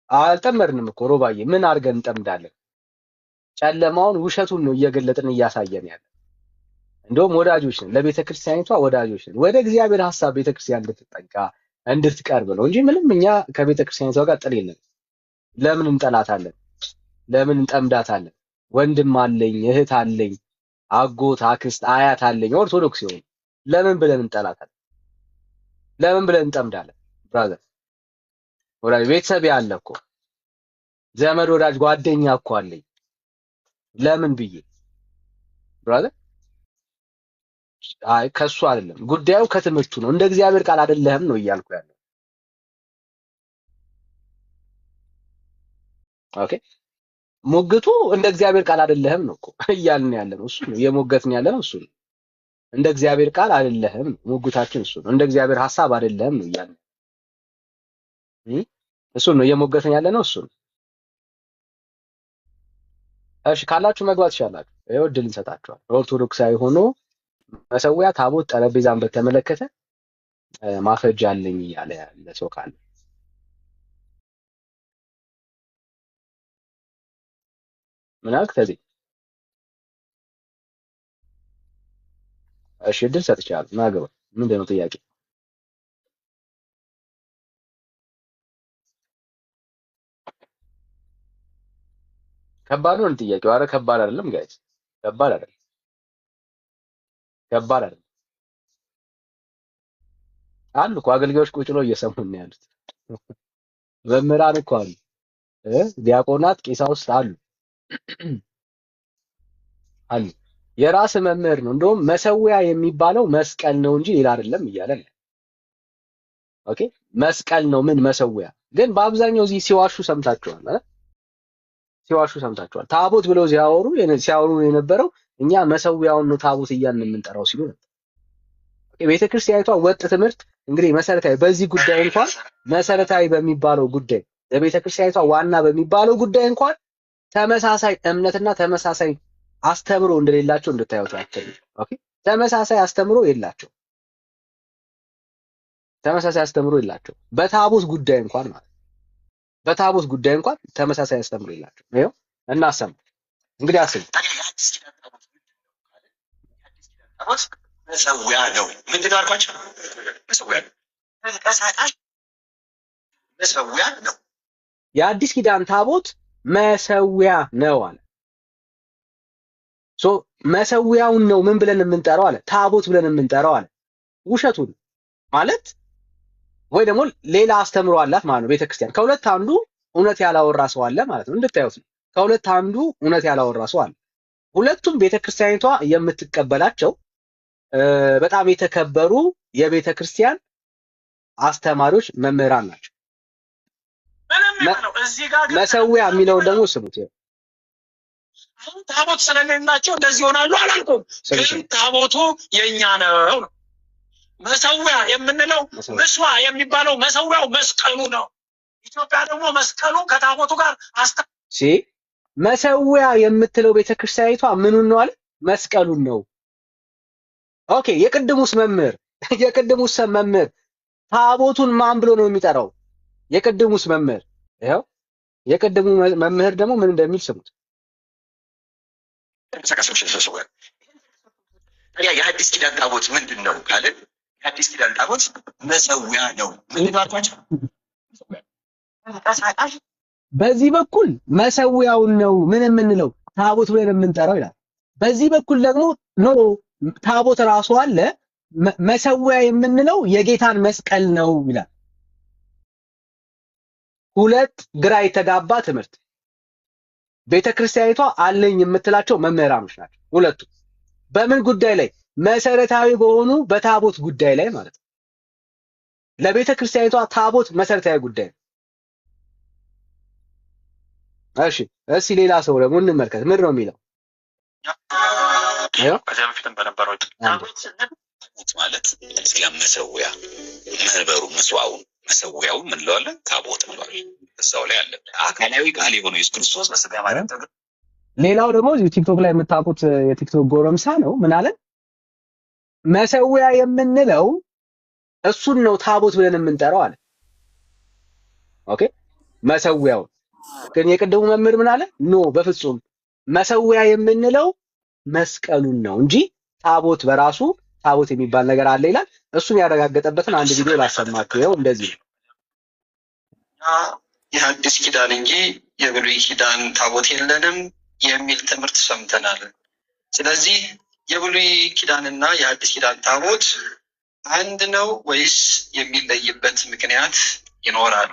አልጠመድንም እኮ ሮባዬ፣ ምን አድርገን እንጠምዳለን? ጨለማውን ውሸቱን ነው እየገለጥን እያሳየን ያለ። እንደውም ወዳጆች ነን፣ ለቤተ ክርስቲያኒቷ ወዳጆች ነን። ወደ እግዚአብሔር ሐሳብ ቤተ ክርስቲያን እንድትጠጋ እንድትቀርብ ነው እንጂ ምንም እኛ ከቤተ ክርስቲያኒቷ ጋር ጥል የለም። ለምን እንጠላታለን? ለምን እንጠምዳታለን? ወንድም አለኝ፣ እህት አለኝ፣ አጎት፣ አክስት፣ አያት አለኝ ኦርቶዶክስ ይሆን ለምን ብለን እንጠላታለን? ለምን ብለን እንጠምዳለን? ብራዘር ወዳጅ ቤተሰብ ያለ እኮ ዘመድ ወዳጅ ጓደኛ እኮ አለኝ። ለምን ብዬ ብራዘር አይ ከሱ አይደለም ጉዳዩ ከትምህርቱ ነው። እንደ እግዚአብሔር ቃል አይደለህም ነው እያልኩ ያለው። ኦኬ ሞግቱ እንደ እግዚአብሔር ቃል አይደለህም ነው እኮ እያልን ያለ ነው። እሱ ነው የሞገትን ያለ ነው። እሱ ነው እንደ እግዚአብሔር ቃል አይደለህም ሞግታችን እሱ ነው። እንደ እግዚአብሔር ሐሳብ አይደለህም ነው እያልን እሱ ነው የሞገትን ያለ ነው። እሱ ነው። እሺ ካላችሁ መግባት ይችላል። ይኸው እድል እንሰጣችኋል። ኦርቶዶክሳዊ ሆኖ መሰዊያ፣ ታቦት፣ ጠረጴዛን በተመለከተ ማስረጃ አለኝ እያለ ያለ ሰው ካለ ምን አልክ? ተዚህ እሺ እድል ሰጥቻለሁ። ናገባ ምንድን ነው ጥያቄ? ከባድ ነው ጥያቄው። ኧረ ከባድ አይደለም ጋይስ፣ ከባድ አይደለም። አሉ እኮ አገልጋዮች ቁጭ ብለው እየሰሙን ነው ያሉት። መምህራን እኮ አሉ፣ ዲያቆናት፣ ቄሳውስት አሉ አሉ። የራስ መምህር ነው። እንደውም መሰዊያ የሚባለው መስቀል ነው እንጂ ሌላ አይደለም እያለ ነው። ኦኬ መስቀል ነው ምን መሰዊያ ግን በአብዛኛው እዚህ ሲዋሹ ሰምታችኋል። ታቦት ብለው ሲያወሩ የነበረው እኛ መሰዊያውን ነው ታቦት እያልን የምንጠራው ሲሉ ነበር። ቤተ ክርስቲያኒቷ ወጥ ትምህርት እንግዲህ መሰረታዊ በዚህ ጉዳይ እንኳን መሰረታዊ በሚባለው ጉዳይ ለቤተ ክርስቲያኒቷ ዋና በሚባለው ጉዳይ እንኳን ተመሳሳይ እምነትና ተመሳሳይ አስተምሮ እንደሌላቸው እንድታዩት ያክል። ኦኬ ተመሳሳይ አስተምሮ የላቸው። በታቦት ጉዳይ እንኳን ማለት ተመሳሳይ አስተምሮ የላቸው። ይኸው እናሰማ እንግዲህ አስብ መሰዊያ ነው። ምንድን አልኳቸው? መሰዊያ ነው። ተንቀሳቃሽ መሰዊያ ነው። የአዲስ ኪዳን ታቦት መሰዊያ ነው አለ። መሰዊያውን ነው ምን ብለን የምንጠራው አለ? ታቦት ብለን የምንጠራው አለ። ውሸቱን ማለት ወይ ደግሞ ሌላ አስተምሮ አላት ማለት ነው ቤተክርስቲያን። ከሁለት አንዱ እውነት ያላወራ ሰው አለ ማለት ነው። እንድታዩት ነው። ከሁለት አንዱ እውነት ያላወራ ሰው አለ። ሁለቱም ቤተክርስቲያኒቷ የምትቀበላቸው በጣም የተከበሩ የቤተክርስቲያን አስተማሪዎች መምህራን ናቸው። መሰዊያ የሚለውን ደግሞ ስሙት። ታቦት ስለሌላቸው እንደዚህ ይሆናሉ አላልኩም፣ ግን ታቦቱ የኛ ነው። መሰዊያ የምንለው ምስዋ የሚባለው መሰዊያው መስቀሉ ነው። ኢትዮጵያ ደግሞ መስቀሉ ከታቦቱ ጋር መሰዊያ የምትለው ቤተክርስቲያኒቷ ምኑን ነው አለ? መስቀሉን ነው። ኦኬ የቅድሙስ መምህር ታቦቱን ማን ብሎ ነው የሚጠራው? የቅድሙስ መምህር ይኸው የቀደሙ መምህር ደግሞ ምን እንደሚል ስሙት። የሐዲስ ኪዳን ታቦት ምንድን ነው ካልን የሐዲስ ኪዳን ታቦት መሰዊያ ነው። ምንድን ነው አልኳቸው? በዚህ በኩል መሰዊያውን ነው ምን የምንለው ታቦት ብለን የምንጠራው ይላል። በዚህ በኩል ደግሞ ኖ ታቦት ራሱ አለ መሰዊያ የምንለው የጌታን መስቀል ነው ይላል። ሁለት ግራ የተጋባ ትምህርት። ቤተክርስቲያኒቷ አለኝ የምትላቸው መምህራኖች ናቸው ሁለቱ። በምን ጉዳይ ላይ? መሰረታዊ በሆኑ በታቦት ጉዳይ ላይ ማለት ነው። ለቤተክርስቲያኒቷ ታቦት መሰረታዊ ጉዳይ ነው። እሺ እስኪ ሌላ ሰው ደግሞ እንመልከት። ምን ነው የሚለው? ከዚያ በፊትም በነበረው ታቦት ማለት ስለ መሰዊያ መንበሩ መስዋዕቱ መሰዊያው ምን ለዋለን ታቦት እንለዋለን። እዛው ላይ አለ አካላዊ ቃል የሆነው ኢየሱስ ክርስቶስ በስጋ ማለት ነው። ሌላው ደግሞ ቲክቶክ ላይ የምታውቁት የቲክቶክ ጎረምሳ ነው። ምን አለ? መሰዊያ የምንለው እሱን ነው ታቦት ብለን የምንጠራው አለ። ኦኬ መሰዊያው ግን የቀደሙ መምህር ምን አለ? ኖ በፍጹም መሰዊያ የምንለው መስቀሉን ነው እንጂ ታቦት በራሱ ታቦት የሚባል ነገር አለ ይላል። እሱን ያረጋገጠበትን አንድ ቪዲዮ ላሰማችሁ። ይኸው እንደዚህ ነው። የሐዲስ ኪዳን እንጂ የብሉይ ኪዳን ታቦት የለንም የሚል ትምህርት ሰምተናል። ስለዚህ የብሉይ ኪዳንና የሐዲስ ኪዳን ታቦት አንድ ነው ወይስ የሚለይበት ምክንያት ይኖራል?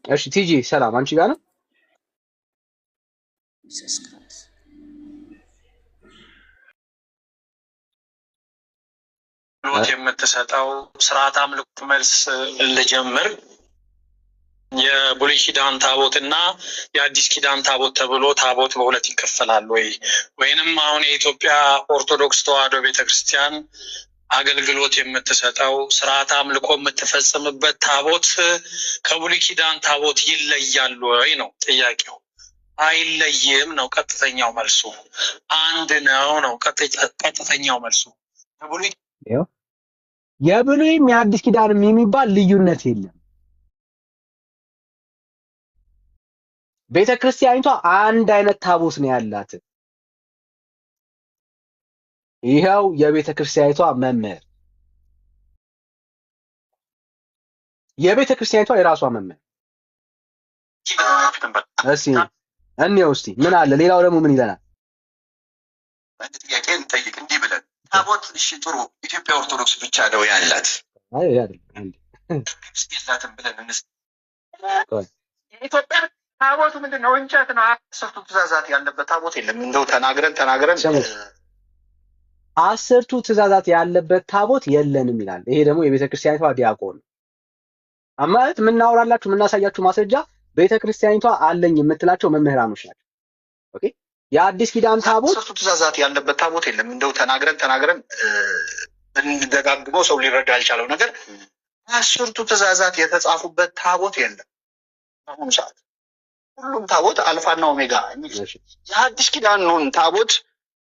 እሺ ቲጂ ሰላም፣ አንቺ ጋር ነው? የምትሰጠው ስርዓት አምልኮ መልስ ልጀምር። የብሉይ ኪዳን ታቦት እና የአዲስ ኪዳን ታቦት ተብሎ ታቦት በሁለት ይከፈላል ወይንም አሁን የኢትዮጵያ ኦርቶዶክስ ተዋሕዶ ቤተክርስቲያን አገልግሎት የምትሰጠው ስርዓት አምልኮ የምትፈጽምበት ታቦት ከብሉይ ኪዳን ታቦት ይለያል ወይ ነው ጥያቄው። አይለይም ነው ቀጥተኛው መልሱ። አንድ ነው ቀጥተኛው መልሱ። የብሉይም የአዲስ ኪዳንም የሚባል ልዩነት የለም። ቤተክርስቲያኒቷ አንድ አይነት ታቦት ነው ያላት። ይሄው የቤተክርስቲያኒቷ መምህር የቤተክርስቲያኒቷ የራሷ መምህር እንየው እስቲ ምን አለ። ሌላው ደግሞ ምን ይለናል? ጥያቄ እንጠይቅ እንዲህ ብለን ታቦት እሺ ጥሩ ኢትዮጵያ ኦርቶዶክስ ብቻ ነው ያላት የላትም ብለን የኢትዮጵያ ታቦቱ ምንድን ነው? እንጨት ነው። 10ቱ ትእዛዛት ያለበት ታቦት የለም። እንደው ተናግረን 10ቱ ትእዛዛት ያለበት ታቦት የለንም ይላል። ይሄ ደግሞ የቤተክርስቲያኒቷ ዲያቆን ማለት የምናወራላችሁ የምናሳያችሁ ማስረጃ ቤተክርስቲያኒቷ አለኝ የምትላቸው መምህራኖች ናቸው። ኦኬ የአዲስ ኪዳን ታቦት 10ቱ ትእዛዛት ያለበት ታቦት የለም። እንደው ተናግረን እንደጋግመው ሰው ሊረዳ ያልቻለው ነገር 10ቱ ትእዛዛት የተጻፉበት ታቦት የለም። አሁን ሰዓት ሁሉም ታቦት አልፋና ኦሜጋ የአዲስ ኪዳኑን ታቦት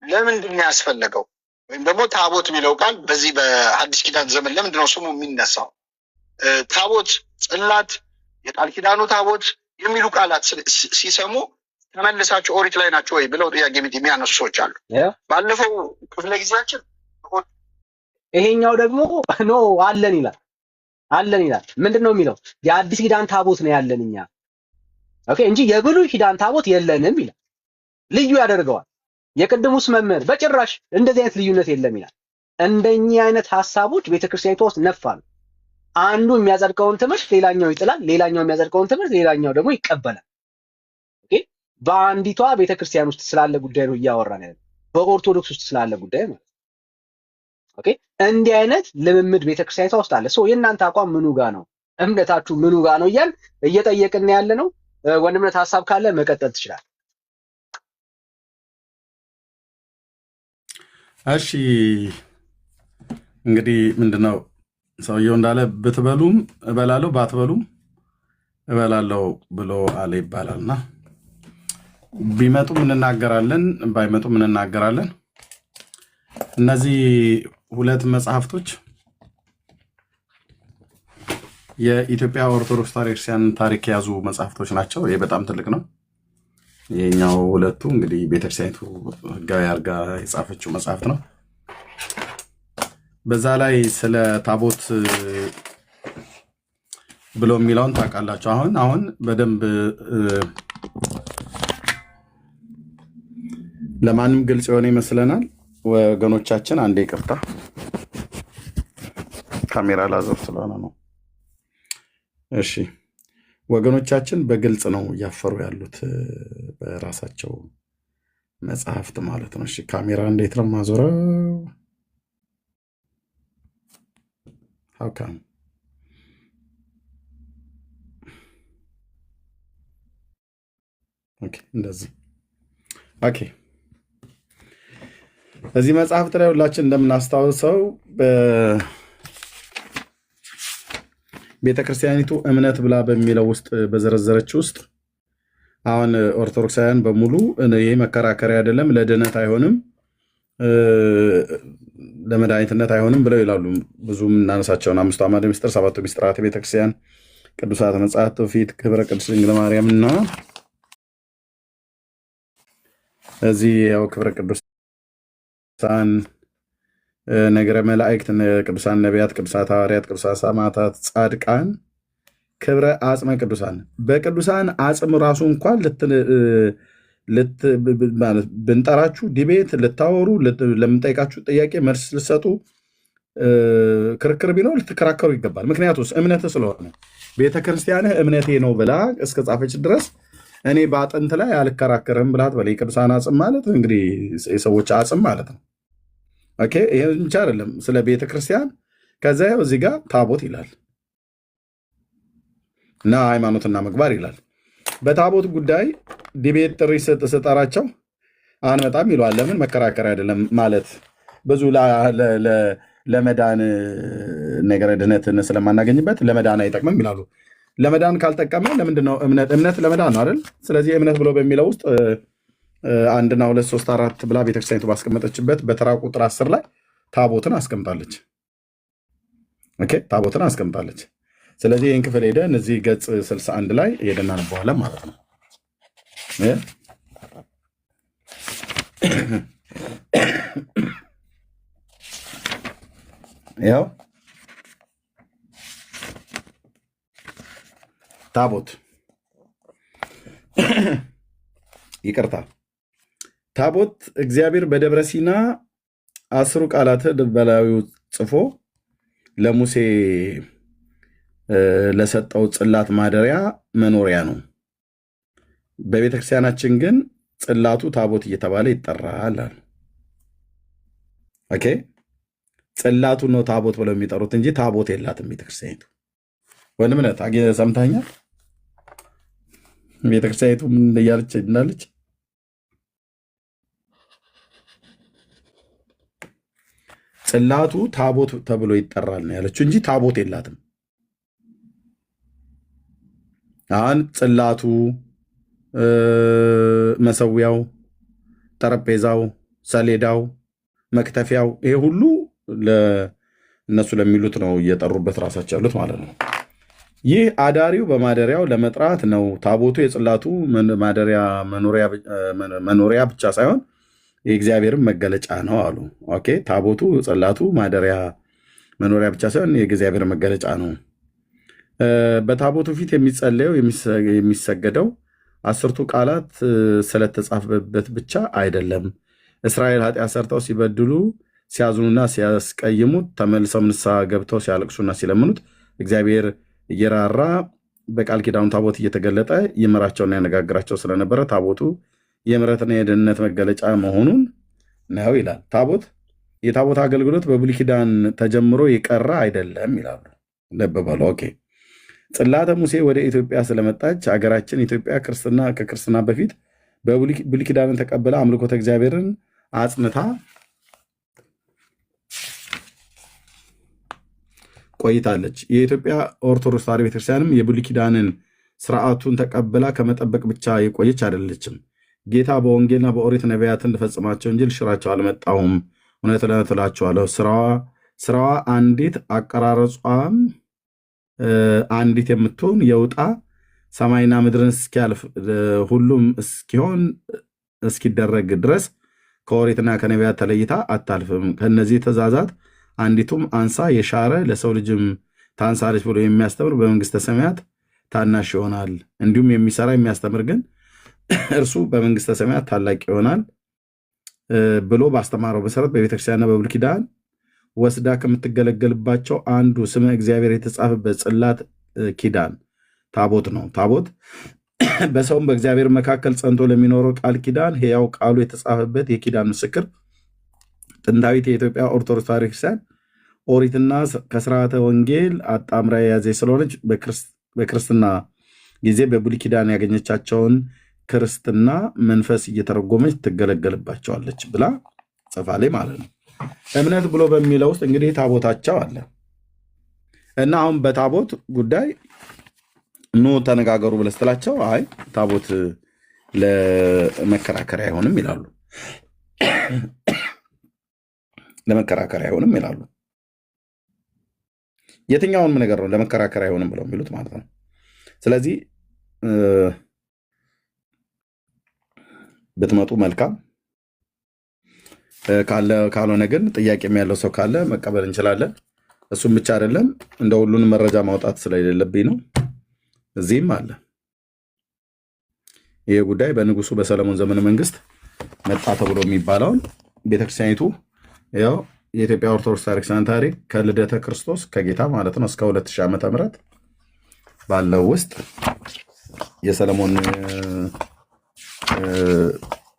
ለምንድን ነው ያስፈለገው? ወይም ደግሞ ታቦት የሚለው ቃል በዚህ በአዲስ ኪዳን ዘመን ለምንድን ነው ስሙ የሚነሳው? ታቦት፣ ጽላት፣ የቃል ኪዳኑ ታቦት የሚሉ ቃላት ሲሰሙ ተመልሳቸው ኦሪት ላይ ናቸው ወይ ብለው ጥያቄ የሚያነሱ ሰዎች አሉ። ባለፈው ክፍለ ጊዜያችን ይሄኛው ደግሞ ኖ አለን ይላል። ምንድን ነው የሚለው? የአዲስ ኪዳን ታቦት ነው ያለን እኛ ኦኬ እንጂ የብሉይ ኪዳን ታቦት የለንም ይላል። ልዩ ያደርገዋል። የቅድሙስ መምህር በጭራሽ እንደዚህ አይነት ልዩነት የለም ይላል። እንደኚህ አይነት ሐሳቦች ቤተክርስቲያኒቷ ውስጥ ነፋሉ። አንዱ የሚያጸድቀውን ትምህርት ሌላኛው ይጥላል፣ ሌላኛው የሚያጸድቀውን ትምህርት ሌላኛው ደግሞ ይቀበላል። ኦኬ በአንዲቷ ቤተክርስቲያን ውስጥ ስላለ ጉዳይ ነው እያወራን ያለው፣ በኦርቶዶክስ ውስጥ ስላለ ጉዳይ ማለት ነው። ኦኬ እንዲህ አይነት ልምምድ ቤተክርስቲያኒቷ ውስጥ አለ። ሶ የእናንተ አቋም ምኑ ጋር ነው? እምነታችሁ ምኑ ጋር ነው እያል እየጠየቅን ያለ ነው። ወንድምነት ሐሳብ ካለ መቀጠል ትችላል። እሺ እንግዲህ ምንድነው ሰውየው እንዳለ ብትበሉም እበላለሁ ባትበሉም እበላለሁ ብሎ አለ ይባላልና ቢመጡም እንናገራለን፣ ባይመጡም እንናገራለን። እነዚህ ሁለት መጽሐፍቶች የኢትዮጵያ ኦርቶዶክስ ቤተክርስቲያን ታሪክ የያዙ መጽሐፍቶች ናቸው። ይህ በጣም ትልቅ ነው። ይህኛው ሁለቱ እንግዲህ ቤተክርስቲያኒቱ ህጋዊ አድርጋ የጻፈችው መጽሐፍት ነው። በዛ ላይ ስለ ታቦት ብሎ የሚለውን ታውቃላችሁ። አሁን በደንብ ለማንም ግልጽ የሆነ ይመስለናል። ወገኖቻችን አንዴ ይቅርታ፣ ካሜራ ላዘር ስለሆነ ነው። እሺ ወገኖቻችን በግልጽ ነው እያፈሩ ያሉት በራሳቸው መጽሐፍት ማለት ነው። እሺ ካሜራ እንዴት ነው ማዞረው? ሀውካም እንደዚህ ኦኬ። እዚህ መጽሐፍት ላይ ሁላችን እንደምናስታውሰው ቤተክርስቲያኒቱ እምነት ብላ በሚለው ውስጥ በዘረዘረች ውስጥ አሁን ኦርቶዶክሳውያን በሙሉ ይህ መከራከሪያ አይደለም፣ ለድነት አይሆንም፣ ለመድኃኒትነት አይሆንም ብለው ይላሉ። ብዙ የምናነሳቸውን 5 አዕማደ ምስጢር፣ 7 ምስጢራተ ቤተክርስቲያን፣ ቅዱሳት መጽሐፍት፣ ትውፊት፣ ክብረ ቅድስት ድንግል ማርያም እና እዚህ ያው ክብረ ቅዱሳን፣ ነገረ መላእክት፣ ቅዱሳን ነቢያት፣ ቅዱሳት ሐዋርያት፣ ቅዱሳን ሰማዕታት፣ ጻድቃን፣ ክብረ አጽመ ቅዱሳን። በቅዱሳን አጽም ራሱ እንኳን ብንጠራችሁ ዲቤት ልታወሩ፣ ለምንጠይቃችሁ ጥያቄ መልስ ልሰጡ፣ ክርክር ቢኖር ልትከራከሩ ይገባል። ምክንያቱስ እምነት ስለሆነ ቤተክርስቲያንህ እምነቴ ነው ብላ እስከ ጻፈች ድረስ እኔ በአጥንት ላይ አልከራከርም ብላት በላይ። ቅዱሳን አጽም ማለት እንግዲህ የሰዎች አጽም ማለት ነው። ኦኬ ይሄ ብቻ አይደለም፣ ስለ ቤተክርስቲያን ከዚያ እዚህ ጋር ታቦት ይላል እና ሃይማኖትና ምግባር ይላል። በታቦት ጉዳይ ዲቤት ጥሪ ስጠራቸው አንመጣም ይለዋል። ለምን? መከራከሪያ አይደለም ማለት ብዙ ለመዳን ነገረ ድነትን ስለማናገኝበት ለመዳን አይጠቅምም ይላሉ። ለመዳን ካልጠቀመ ለምንድነው? እምነት ለመዳን ነው አይደል? ስለዚህ እምነት ብሎ በሚለው ውስጥ 1 2 3 4 ብላ ቤተክርስቲያኒቱ ባስቀመጠችበት በተራ ቁጥር 10 ላይ ታቦትን አስቀምጣለች። ኦኬ ታቦትን አስቀምጣለች። ስለዚህ ይህን ክፍል ሄደን እዚህ ገጽ 61 ላይ ሄደን እናነበዋለን ማለት ነው። ያው ታቦት ይቅርታ፣ ታቦት እግዚአብሔር በደብረ ሲና 10 ቃላት በላዩ ጽፎ ለሙሴ ለሰጠው ጽላት ማደሪያ መኖሪያ ነው። በቤተክርስቲያናችን ግን ጽላቱ ታቦት እየተባለ ይጠራል። ኦኬ ጽላቱ ነው ታቦት ብለው የሚጠሩት እንጂ ታቦት የላትም ቤተክርስቲያኒቱ። ወንድምነት ሰምተኸኛል? ቤተክርስቲያኒቱ ምን እያለች እንዳለች ጽላቱ ታቦት ተብሎ ይጠራል ነው ያለችው እንጂ ታቦት የላትም። አሁን ጽላቱ፣ መሰዊያው፣ ጠረጴዛው፣ ሰሌዳው፣ መክተፊያው ይሄ ሁሉ እነሱ ለሚሉት ነው እየጠሩበት ራሳቸው ያሉት ማለት ነው። ይህ አዳሪው በማደሪያው ለመጥራት ነው። ታቦቱ የጽላቱ ማደሪያ መኖሪያ ብቻ ሳይሆን የእግዚአብሔርን መገለጫ ነው አሉ። ኦኬ ታቦቱ ጽላቱ ማደሪያ መኖሪያ ብቻ ሳይሆን የእግዚአብሔር መገለጫ ነው። በታቦቱ ፊት የሚጸለየው የሚሰገደው 10ቱ ቃላት ስለተጻፈበት ብቻ አይደለም። እስራኤል ኃጢአት ሰርተው ሲበድሉ ሲያዝኑና ሲያስቀይሙት ተመልሰው ንስሐ ገብተው ሲያለቅሱና ሲለምኑት እግዚአብሔር እየራራ በቃል ኪዳኑ ታቦት እየተገለጠ ይመራቸውና ያነጋግራቸው ስለነበረ ታቦቱ የምሕረትና የደህንነት መገለጫ መሆኑን ነው ይላል። የታቦት አገልግሎት በብሉይ ኪዳን ተጀምሮ የቀረ አይደለም ይላሉ። ልብ በሉ። ኦኬ ጽላተ ሙሴ ወደ ኢትዮጵያ ስለመጣች ሀገራችን ኢትዮጵያ ከክርስትና በፊት በብሉይ ኪዳንን ተቀብላ አምልኮተ እግዚአብሔርን አጽንታ ቆይታለች። የኢትዮጵያ ኦርቶዶክስ ተዋሕዶ ቤተክርስቲያንም የብሉይ ኪዳንን ስርዓቱን ተቀብላ ከመጠበቅ ብቻ የቆየች አይደለችም። ጌታ በወንጌልና በኦሪት ነቢያትን ልፈጽማቸው እንጂ ልሽራቸው አልመጣሁም። እውነት እውነት እላችኋለሁ ስራዋ አንዲት አቀራረጿም አንዲት የምትሆን የውጣ ሰማይና ምድርን እስኪያልፍ ሁሉም እስኪሆን እስኪደረግ ድረስ ከኦሪትና ከነቢያት ተለይታ አታልፍም። ከእነዚህ ትእዛዛት አንዲቱም አንሳ የሻረ ለሰው ልጅም ታንሳለች ብሎ የሚያስተምር በመንግስተ ሰማያት ታናሽ ይሆናል። እንዲሁም የሚሰራ የሚያስተምር ግን እርሱ በመንግስተ ሰማያት ታላቅ ይሆናል ብሎ ባስተማረው መሰረት በቤተክርስቲያንና በብሉይ ኪዳን ወስዳ ከምትገለገልባቸው አንዱ ስመ እግዚአብሔር የተጻፈበት ጽላት ኪዳን ታቦት ነው። ታቦት በሰውም በእግዚአብሔር መካከል ጸንቶ ለሚኖረው ቃል ኪዳን ሕያው ቃሉ የተጻፈበት የኪዳን ምስክር ጥንታዊት የኢትዮጵያ ኦርቶዶክስ ተዋሕዶ ቤተክርስቲያን ኦሪትና ከስርዓተ ወንጌል አጣምራ የያዘ ስለሆነች በክርስትና ጊዜ በብሉይ ኪዳን ያገኘቻቸውን ክርስትና መንፈስ እየተረጎመች ትገለገልባቸዋለች ብላ ጽፋለች ማለት ነው። እምነት ብሎ በሚለው ውስጥ እንግዲህ ታቦታቸው አለ እና አሁን በታቦት ጉዳይ ኑ ተነጋገሩ ብለህ ስትላቸው አይ ታቦት ለመከራከሪያ አይሆንም ይላሉ። ለመከራከሪያ አይሆንም ይላሉ። የትኛውንም ነገር ነው ለመከራከሪያ አይሆንም ብለው የሚሉት ማለት ነው። ስለዚህ ብትመጡ መልካም፣ ካልሆነ ግን ጥያቄም ያለው ሰው ካለ መቀበል እንችላለን። እሱም ብቻ አይደለም እንደ ሁሉንም መረጃ ማውጣት ስለሌለብኝ ነው። እዚህም አለ ይህ ጉዳይ በንጉሱ በሰለሞን ዘመነ መንግስት መጣ ተብሎ የሚባለውን ቤተክርስቲያኒቱ ያው የኢትዮጵያ ኦርቶዶክስ ታሪክ ከልደተ ክርስቶስ ከጌታ ማለት ነው እስከ 2000 ዓመተ ምህረት ባለው ውስጥ የሰለሞን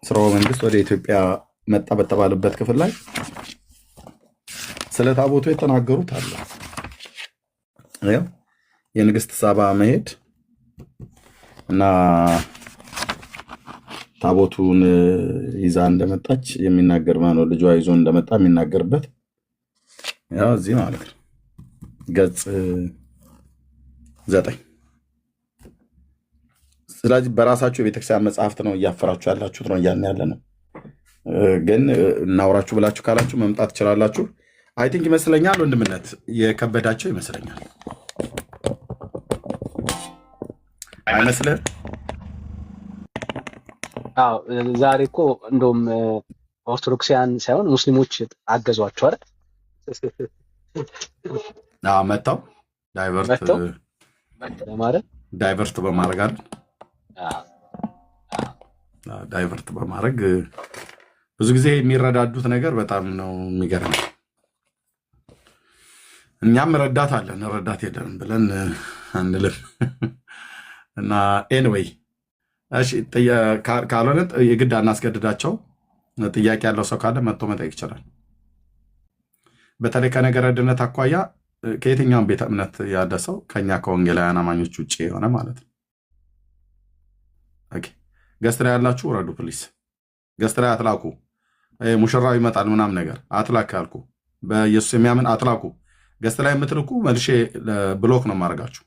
ስርወ መንግስት ወደ ኢትዮጵያ መጣ በተባለበት ክፍል ላይ ስለ ታቦቱ የተናገሩት አለ። ያው የንግስት ሳባ መሄድ እና ታቦቱን ይዛ እንደመጣች የሚናገር ማለት ነው። ልጇ ይዞ እንደመጣ የሚናገርበት ያው እዚህ ማለት ነው ገጽ 9። ስለዚህ በራሳችሁ የቤተክርስቲያን መጽሐፍት ነው እያፈራችሁ ያላችሁት ነው እያልን ያለ ነው። ግን እናውራችሁ ብላችሁ ካላችሁ መምጣት ትችላላችሁ። አይ ቲንክ ይመስለኛል ወንድምነት የከበዳቸው ይመስለኛል። አይመስልህም? አዎ ዛሬ እኮ እንደውም ኦርቶዶክሲያን ሳይሆን ሙስሊሞች አገዟቸው አይደል? መጥተው ዳይቨርት በማድረግ አይደል? ዳይቨርት በማድረግ ብዙ ጊዜ የሚረዳዱት ነገር በጣም ነው የሚገርም። እኛም ረዳት አለን ረዳት የለንም ብለን አንልም። እና ኤንዌይ እሺ፣ ካልሆነ የግድ አናስገድዳቸው። ጥያቄ ያለው ሰው ካለ መጥቶ መጠየቅ ይችላል። በተለይ ከነገረ ድነት አኳያ ከየትኛውም ቤተ እምነት ያለ ሰው ከኛ ከወንጌላውያን አማኞች ውጭ የሆነ ማለት ነው። ገስት ላይ ያላችሁ ውረዱ ፕሊስ። ገስት ላይ አትላኩ። ሙሽራው ይመጣል ምናምን ነገር አትላክ ያልኩ በኢየሱስ የሚያምን አትላኩ። ገስት ላይ የምትልኩ መልሼ ብሎክ ነው ማድረጋችሁ።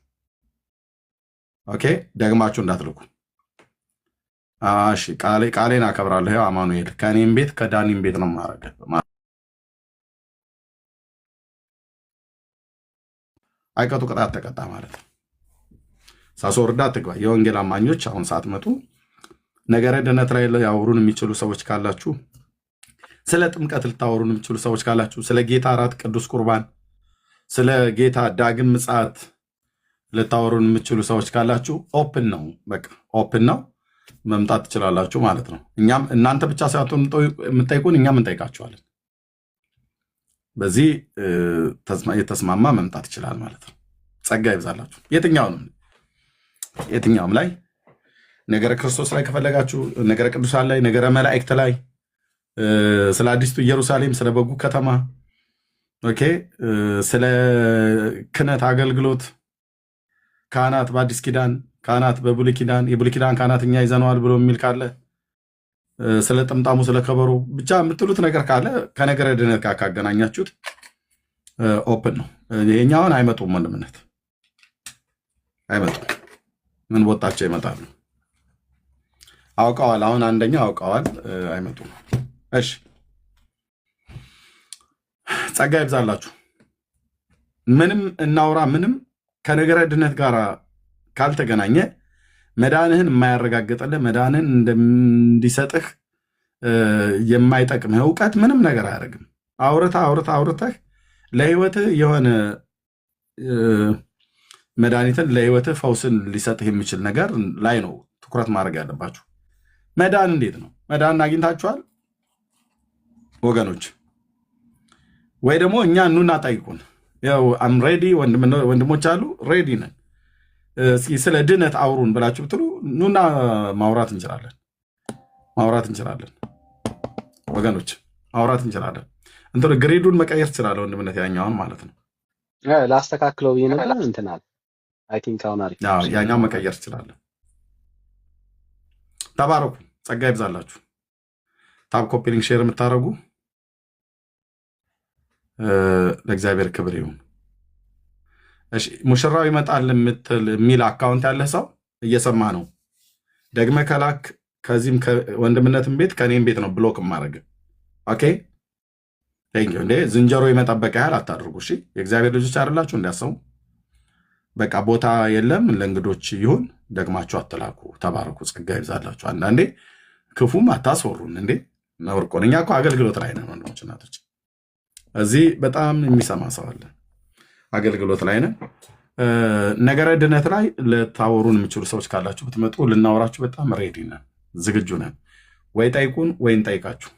ኦኬ፣ ደግማችሁ እንዳትልኩ። እሺ፣ ቃሌን አከብራለሁ። ያው አማኑኤል ከእኔም ቤት ከዳኒም ቤት ነው ማድረግ። አይቀጡ ቅጣት ተቀጣ ማለት ነው። ሳስወርዳ አትግባ። የወንጌል አማኞች አሁን ሳትመጡ ነገረ ድነት ላይ ያወሩን የሚችሉ ሰዎች ካላችሁ፣ ስለ ጥምቀት ልታወሩን የሚችሉ ሰዎች ካላችሁ፣ ስለ ጌታ እራት ቅዱስ ቁርባን፣ ስለ ጌታ ዳግም ምጽአት ልታወሩን የምችሉ ሰዎች ካላችሁ ኦፕን ነው፣ በቃ ኦፕን ነው፣ መምጣት ትችላላችሁ ማለት ነው። እኛም እናንተ ብቻ ሳይሆን የምጠይቁን እኛም እንጠይቃችኋለን። በዚህ የተስማማ መምጣት ይችላል ማለት ነው። ጸጋ ይብዛላችሁ። የትኛውም ላይ ነገረ ክርስቶስ ላይ ከፈለጋችሁ፣ ነገረ ቅዱሳን ላይ፣ ነገረ መላእክት ላይ፣ ስለ አዲስቱ ኢየሩሳሌም፣ ስለ በጉ ከተማ፣ ኦኬ፣ ስለ ክህነት አገልግሎት፣ ካህናት በአዲስ ኪዳን፣ ካህናት በብሉይ ኪዳን፣ የብሉይ ኪዳን ካህናት እኛ ይዘነዋል ብሎ የሚል ካለ፣ ስለ ጥምጣሙ፣ ስለ ከበሮ ብቻ የምትሉት ነገር ካለ ከነገረ ድነት ጋር ካገናኛችሁት ኦፕን ነው። ይሄኛውን አይመጡም፣ ወንድምነት አይመጡም። ምን ቦታቸው ይመጣሉ። አውቀዋል። አሁን አንደኛው አውቀዋል፣ አይመጡም። እሺ ጸጋ ይብዛላችሁ። ምንም እናውራ ምንም ከነገረ ድነት ጋር ካልተገናኘ መዳንህን የማያረጋግጥልህ መዳንህን እንዲሰጥህ የማይጠቅምህ እውቀት ምንም ነገር አያደርግም። አውርተህ ለህይወትህ የሆነ መድኃኒትን ለህይወትህ ፈውስን ሊሰጥህ የሚችል ነገር ላይ ነው ትኩረት ማድረግ ያለባችሁ። መዳን እንዴት ነው? መዳን አግኝታችኋል ወገኖች? ወይ ደግሞ እኛ ኑና ጠይቁን። ያው አም ሬዲ ወንድሞች አሉ፣ ሬዲ ነን። እስኪ ስለ ድነት አውሩን ብላችሁ ብትሉ ኑና ማውራት እንችላለን ወገኖች፣ ማውራት እንችላለን። እንትን ግሬዱን መቀየር ትችላለህ ወንድምነት፣ ያኛውን ማለት ነው። ላስተካክለው ብዬ ነበር እንትናል አይ ቲንክ አሁን አሪፍ ያኛው መቀየር ትችላለህ። ተባረኩ፣ ጸጋ ይብዛላችሁ። ታብ ኮፒ ሊንክ ሼር የምታደርጉ ለእግዚአብሔር ክብር ይሁን። እሺ ሙሽራው ይመጣል የሚል አካውንት ያለ ሰው እየሰማ ነው። ደግመ ከላክ ከዚህም ወንድምነትም ቤት ከኔም ቤት ነው ብሎክ ማድረግ። ኦኬ ቴንክ ዩ። እንዴ ዝንጀሮ የመጠበቅ ያህል አታድርጉ። እሺ የእግዚአብሔር ልጆች አይደላችሁ እንዲያሰቡ። በቃ ቦታ የለም ለእንግዶች ይሁን፣ ደግማችሁ አትላኩ። ተባረኩ፣ ጸጋ ይብዛላችሁ። አንዳንዴ ክፉም አታስወሩን እንዴ። ነውር እኮ ነው። እኛ እኮ አገልግሎት ላይ ነን ወንድሞች እናቶች። እዚህ በጣም የሚሰማ ሰው አለ። አገልግሎት ላይ ነን። ነገረ ድነት ላይ ልታወሩን የሚችሉ ሰዎች ካላችሁ ብትመጡ ልናወራችሁ በጣም ሬዲ ነን፣ ዝግጁ ነን። ወይ ጠይቁን ወይ እንጠይቃችሁ።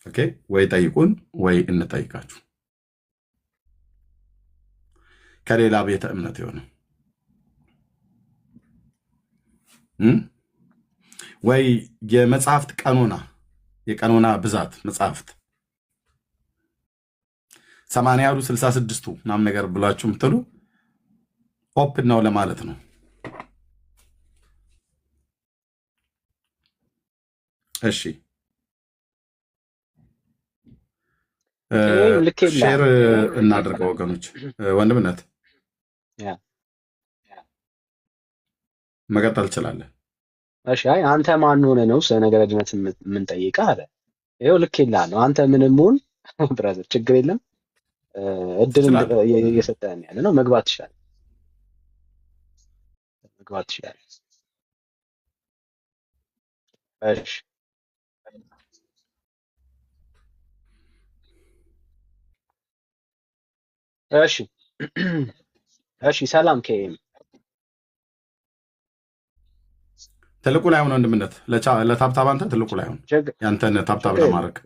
ኦኬ ወይ ጠይቁን ወይ እንጠይቃችሁ። ከሌላ ቤተ እምነት የሆነ ወይ የመጽሐፍት ቀኖና የቀኖና ብዛት መጽሐፍት 80 ያሉ 66ቱ ምናምን ነገር ብላችሁ ምትሉ ኦፕን ነው ለማለት ነው። እሺ ሼር እናድርገው ወገኖች። ወንድምነት መቀጠል ትችላለህ። እሺ አይ አንተ ማን ሆነ ነው ስለ ነገረ ድነት የምንጠይቅህ አለ። ይኸው ልክ ይላለሁ። አንተ ምንም ሁን ብራዘር ችግር የለም። እድል እየሰጠን ያለ ነው። መግባት ትችላለህ። እሺ እሺ ሰላም ከይም ትልቁ ላይ ሆነ ወንድምነት ለታብታብ አንተ ትልቁ ላይ ሆነ ያንተን ታብታብ ለማድረግ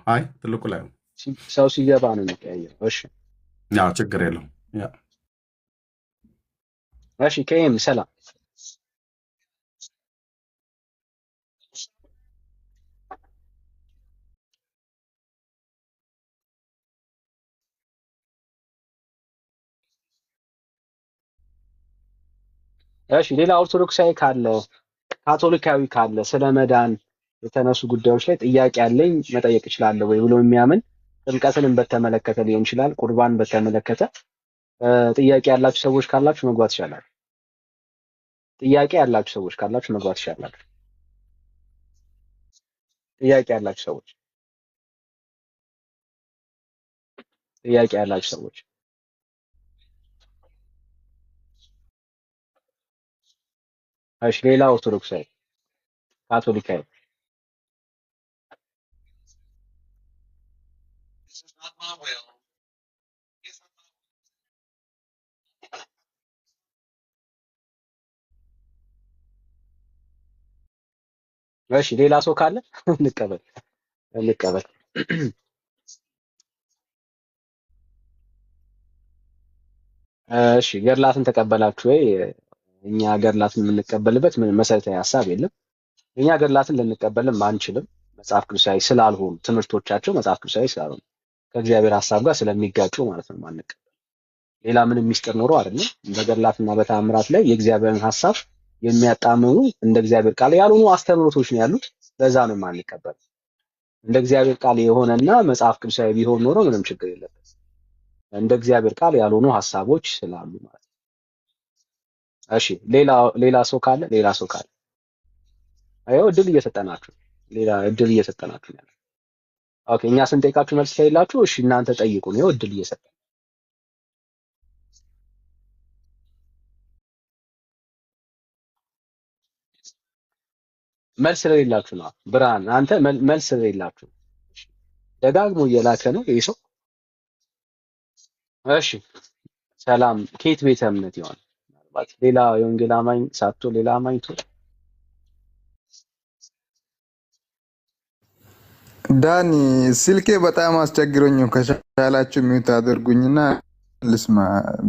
አይ ትልቁ ላይ ሆነ ሰው ሲገባ ነው የሚቀያየው። እሺ ችግር የለውም። እሺ ከይም ሰላም እሺ ሌላ ኦርቶዶክሳዊ ካለ ካቶሊካዊ ካለ ስለ መዳን የተነሱ ጉዳዮች ላይ ጥያቄ አለኝ መጠየቅ እችላለሁ ወይ ብሎ የሚያምን ጥምቀትንም በተመለከተ ሊሆን ይችላል፣ ቁርባን በተመለከተ ጥያቄ ያላችሁ ሰዎች ካላችሁ መግባት ይችላል። ጥያቄ ያላችሁ ሰዎች ካላችሁ መግባት ይችላል። ጥያቄ ያላችሁ ሰዎች እሺ ሌላ ኦርቶዶክሳዊ ካቶሊካዊ እሺ ሌላ ሰው ካለ እንቀበል። እሺ ገድላትን ተቀበላችሁ ወይ? እኛ ገድላትን የምንቀበልበት ምን መሰረታዊ ሀሳብ የለም። እኛ ገድላትን ልንቀበልም አንችልም፣ መጽሐፍ ቅዱሳዊ ስላልሆኑ ትምህርቶቻቸው መጽሐፍ ቅዱሳዊ ስላልሆኑ ከእግዚአብሔር ሀሳብ ጋር ስለሚጋጩ ማለት ነው ማንቀበል። ሌላ ምንም ሚስጥር ኖሮ አይደለም። በገድላትና በተአምራት ላይ የእግዚአብሔርን ሀሳብ የሚያጣምሙ እንደ እግዚአብሔር ቃል ያልሆኑ አስተምህሮቶች ነው ያሉት። ለዛ ነው ማንቀበል። እንደ እግዚአብሔር ቃል የሆነና መጽሐፍ ቅዱሳዊ ቢሆን ኖሮ ምንም ችግር የለበት። እንደ እግዚአብሔር ቃል ያልሆኑ ሀሳቦች ስላሉ ማለት ነው። እሺ ሌላ ሰው ካለ አየው እድል እየሰጠናችሁ ያለ። ኦኬ እኛ ስንጠይቃችሁ መልስ ከሌላችሁ እሺ እናንተ ጠይቁን። ይኸው እድል እየሰጠን መልስ ስለሌላችሁ ነው። ብርሃን አንተ መልስ ስለሌላችሁ ደጋግሞ እየላከ ነው ይሄ ሰው። እሺ ሰላም ከየት ቤተ እምነት ይሆን? ምናልባት ሌላ የወንጌል አማኝ ሳቶ ሌላ አማኝ ቶ ዳኒ ስልኬ በጣም አስቸግሮኝ ከቻላችሁ ሚውት አድርጉኝና ልስማ።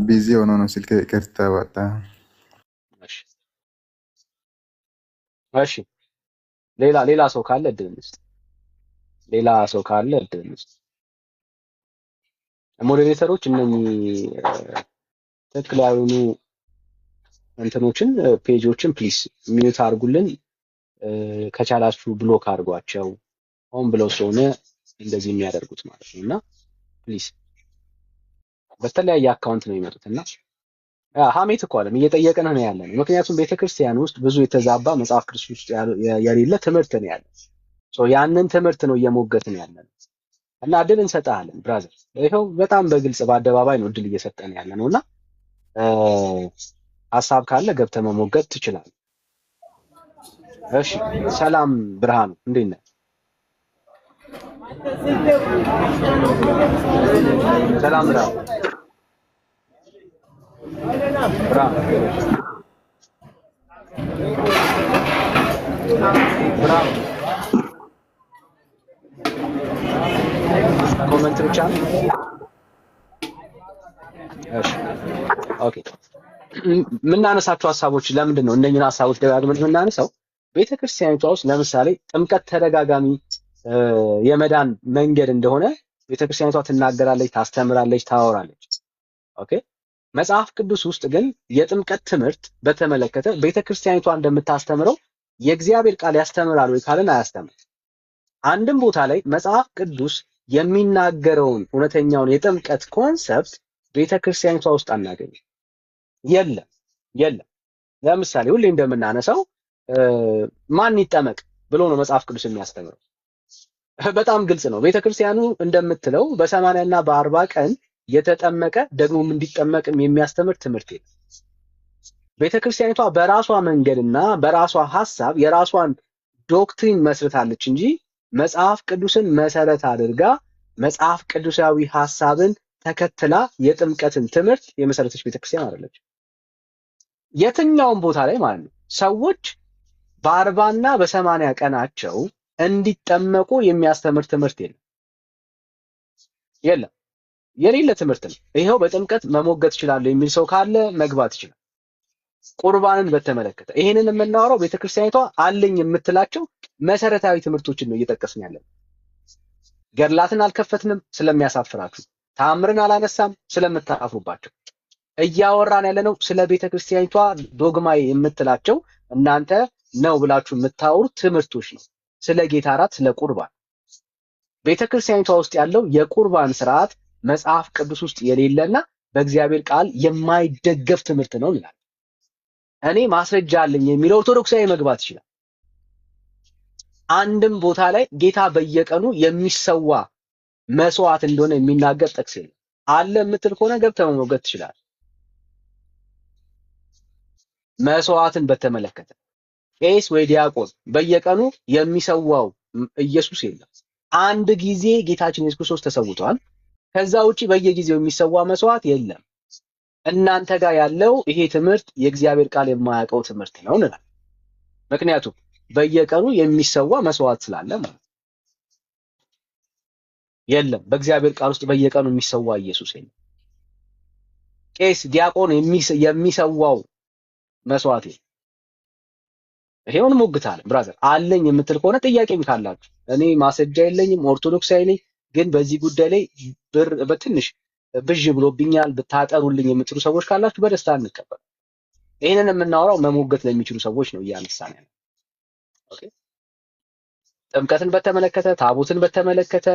ቢዚ ሆኖ ነው ስልኬ። ይቅርታ በጣም እሺ። ሌላ ሰው ካለ እድል እንስጥ። ሞዴሬተሮች እነኚህ ትክክል ያልሆኑ እንትኖችን ፔጆችን ፕሊስ ሚዩት አድርጉልን። ከቻላችሁ ብሎክ አድርጓቸው። ሆን ብለው ስለሆነ እንደዚህ የሚያደርጉት ማለት ነው። እና ፕሊስ በተለያየ አካውንት ነው የሚመጡትና ሀሜት እኮ አለም እየጠየቅን ነው ያለን። ምክንያቱም ቤተክርስቲያን ውስጥ ብዙ የተዛባ መጽሐፍ ቅዱስ ውስጥ የሌለ ትምህርት ነው ያለን። ያንን ትምህርት ነው እየሞገትን ያለን እና እድል እንሰጣለን ብራዘር። ይኸው በጣም በግልጽ በአደባባይ ነው እድል እየሰጠን ያለ ነውና ሐሳብ ካለ ገብተህ መሞገት ትችላለህ። እሺ ሰላም ብርሃኑ እንዴት ነህ? ሰላም ብርሃኑ ኮሜንት ብቻ ነው። እሺ ኦኬ የምናነሳቸው ሀሳቦች ለምንድን ነው እነኝህን ሀሳቦች ደጋግመን የምናነሳው? ቤተክርስቲያኒቷ ውስጥ ለምሳሌ ጥምቀት ተደጋጋሚ የመዳን መንገድ እንደሆነ ቤተክርስቲያኒቷ ትናገራለች፣ ታስተምራለች፣ ታወራለች። ኦኬ መጽሐፍ ቅዱስ ውስጥ ግን የጥምቀት ትምህርት በተመለከተ ቤተክርስቲያኒቷ እንደምታስተምረው የእግዚአብሔር ቃል ያስተምራል ወይ ካልን አያስተምርም። አንድም ቦታ ላይ መጽሐፍ ቅዱስ የሚናገረውን እውነተኛውን የጥምቀት ኮንሰፕት ቤተክርስቲያኒቷ ውስጥ አናገኝም። የለም። ለምሳሌ ሁሌ እንደምናነሳው ማን ይጠመቅ ብሎ ነው መጽሐፍ ቅዱስ የሚያስተምረው። በጣም ግልጽ ነው። ቤተክርስቲያኑ እንደምትለው በ80 እና በ40 ቀን የተጠመቀ ደግሞም እንዲጠመቅም የሚያስተምር ትምህርት የለም። ቤተክርስቲያኒቷ በራሷ መንገድና በራሷ ሐሳብ የራሷን ዶክትሪን መስርታለች እንጂ መጽሐፍ ቅዱስን መሰረት አድርጋ መጽሐፍ ቅዱሳዊ ሐሳብን ተከትላ የጥምቀትን ትምህርት የመሰረተች ቤተክርስቲያን አይደለች። የትኛውም ቦታ ላይ ማለት ነው ሰዎች በ40 እና በ80 ቀናቸው እንዲጠመቁ የሚያስተምር ትምህርት የለም። የሌለ ትምህርት ነው። ይሄው በጥምቀት መሞገት ይችላል የሚል ሰው ካለ መግባት ይችላል። ቁርባንን በተመለከተ ይሄንን የምናወራው ቤተክርስቲያኒቷ አለኝ የምትላቸው መሰረታዊ ትምህርቶችን ነው እየጠቀስን ያለን። ገድላትን አልከፈትንም ስለሚያሳፍራችሁ፣ ታምርን አላነሳም ስለምታፍሩባቸው። እያወራን ያለነው ስለ ቤተክርስቲያኒቷ ዶግማ የምትላቸው እናንተ ነው ብላችሁ የምታወሩት ትምህርቶች ነው። ስለ ጌታ እራት፣ ስለ ቁርባን ቤተክርስቲያኒቷ ውስጥ ያለው የቁርባን ስርዓት መጽሐፍ ቅዱስ ውስጥ የሌለና በእግዚአብሔር ቃል የማይደገፍ ትምህርት ነው ይላል። እኔ ማስረጃ አለኝ የሚለው ኦርቶዶክሳዊ መግባት ይችላል። አንድም ቦታ ላይ ጌታ በየቀኑ የሚሰዋ መስዋዕት እንደሆነ የሚናገር ጥቅስ የለም። አለ የምትል ከሆነ ገብተህ መሞገት ትችላለህ። መስዋዕትን በተመለከተ ቄስ ወይ ዲያቆን በየቀኑ የሚሰዋው ኢየሱስ የለም። አንድ ጊዜ ጌታችን ኢየሱስ ክርስቶስ ተሰውቷል። ከዛ ውጪ በየጊዜው የሚሰዋ መስዋዕት የለም። እናንተ ጋር ያለው ይሄ ትምህርት የእግዚአብሔር ቃል የማያውቀው ትምህርት ነው እንላለን። ምክንያቱም በየቀኑ የሚሰዋ መስዋዕት ስላለ ማለት የለም። በእግዚአብሔር ቃል ውስጥ በየቀኑ የሚሰዋ ኢየሱስ የለም። ቄስ ዲያቆን የሚሰዋው መስዋዕት የለም። ይሄውን ሞግታለን ብራዘር። አለኝ የምትል ከሆነ ጥያቄም ካላችሁ እኔ ማስረጃ የለኝም ኦርቶዶክሳዊ ነኝ፣ ግን በዚህ ጉዳይ ላይ በትንሽ ብዥ ብሎብኛል ብታጠሩልኝ የምትሉ ሰዎች ካላችሁ በደስታ እንቀበል። ይሄንን የምናወራው መሞገት ለሚችሉ ሰዎች ነው እያነሳን ያለው። ኦኬ ጥምቀትን በተመለከተ ታቦትን በተመለከተ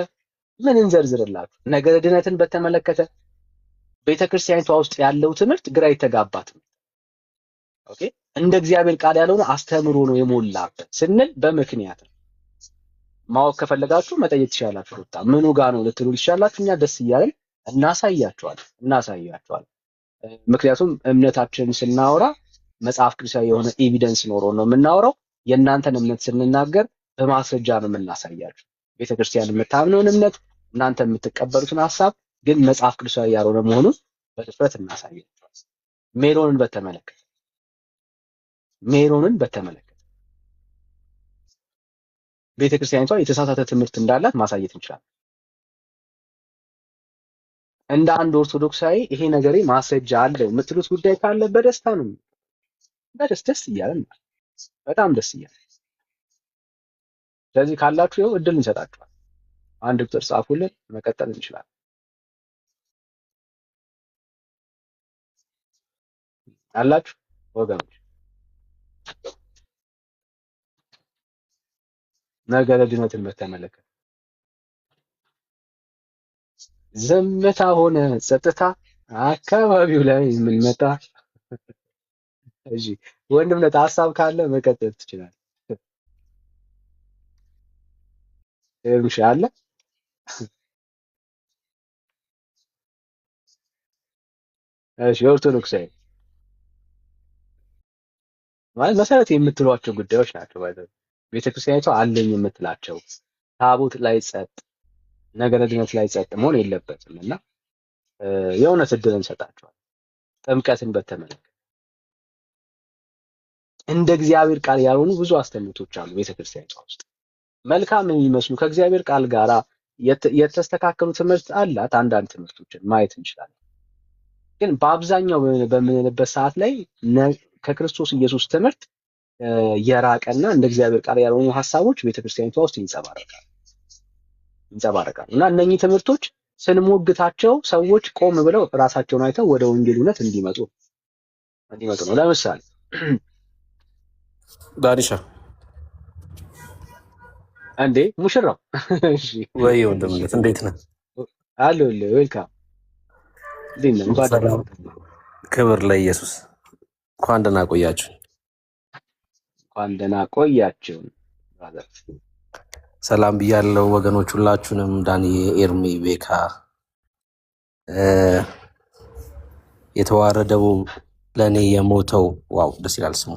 ምን እንዘርዝርላችሁ? ነገረ ድነትን በተመለከተ ቤተክርስቲያኒቷ ውስጥ ያለው ትምህርት ግራ የተጋባ ትምህርት። ኦኬ እንደ እግዚአብሔር ቃል ያልሆነ አስተምሮ ነው የሞላበት ስንል በምክንያት ነው። ማወቅ ከፈለጋችሁ መጠየቅ ትችላላችሁ። ሩታ ምኑ ጋር ነው ልትሉ ይችላላችሁ። እኛ ደስ እያለን እናሳያችኋለን። ምክንያቱም እምነታችንን ስናወራ መጽሐፍ ቅዱሳዊ የሆነ ኤቪደንስ ኖሮ ነው የምናወራው። የእናንተን እምነት ስንናገር በማስረጃ ነው የምናሳያችሁ። ቤተክርስቲያን የምታምነውን እምነት እናንተ የምትቀበሉትን ሐሳብ ግን መጽሐፍ ቅዱሳዊ ያልሆነ መሆኑን በድፍረት እናሳያችኋለን። ሜሮንን በተመለከተ ቤተክርስቲያኒቷ የተሳሳተ ትምህርት እንዳላት ማሳየት እንችላለን። እንደ አንድ ኦርቶዶክሳዊ ይሄ ነገሬ ማስረጃ አለው የምትሉት ጉዳይ ካለ በደስታ ነው። ደስ እያለን በጣም ደስ እያለን። ስለዚህ ካላችሁ ይኸው እድል እንሰጣችኋል። አንድ ቁጥር ጻፉልን፣ መቀጠል እንችላለን። አላችሁ ወገኖች? ነገረ ድነትን በተመለከተ ዝምታ ሆነ ጸጥታ አካባቢው ላይ ምን መጣ? እሺ ወንድምነት ሐሳብ ካለ መቀጠል ትችላለህ። እርምሽ አለ እሺ ኦርቶዶክሳዊ ማለት መሰረት የምትሏቸው ጉዳዮች ናቸው። ቤተክርስቲያኒቷ አለኝ የምትላቸው ታቦት ላይ ጸጥ፣ ነገረ ድነት ላይ ጸጥ መሆን የለበትም እና የእውነት እድል እንሰጣቸዋለን። ጥምቀትን በተመለከተ እንደ እግዚአብሔር ቃል ያልሆኑ ብዙ አስተምህሮቶች አሉ ቤተክርስቲያኒቷ ውስጥ። መልካም የሚመስሉ ከእግዚአብሔር ቃል ጋራ የተስተካከሉ ትምህርት አላት። አንዳንድ ትምህርቶችን ማየት እንችላለን። ግን በአብዛኛው በምንልበት ሰዓት ላይ ከክርስቶስ ኢየሱስ ትምህርት የራቀና እንደ እግዚአብሔር ቃል ያልሆኑ ሐሳቦች ቤተክርስቲያኒቷ ውስጥ ይንጸባረቃሉ እና እነኚህ ትምህርቶች ስንሞግታቸው ሰዎች ቆም ብለው ራሳቸውን አይተው ወደ ወንጌል እውነት እንዲመጡ ነው። ለምሳሌ ዳኒሻ አንዴ ሙሽራው እሺ ወይ ወንድምነት እንዴት ነህ? አለሁልህ። ዌልካም ዲን ክብር ለኢየሱስ። እንኳን ደህና ቆያችሁ። ሰላም ብያለሁ ወገኖች ሁላችሁንም። ዳኒ፣ ኤርሚ፣ ቤካ የተዋረደው ለእኔ የሞተው ዋው ደስ ይላል ስሙ።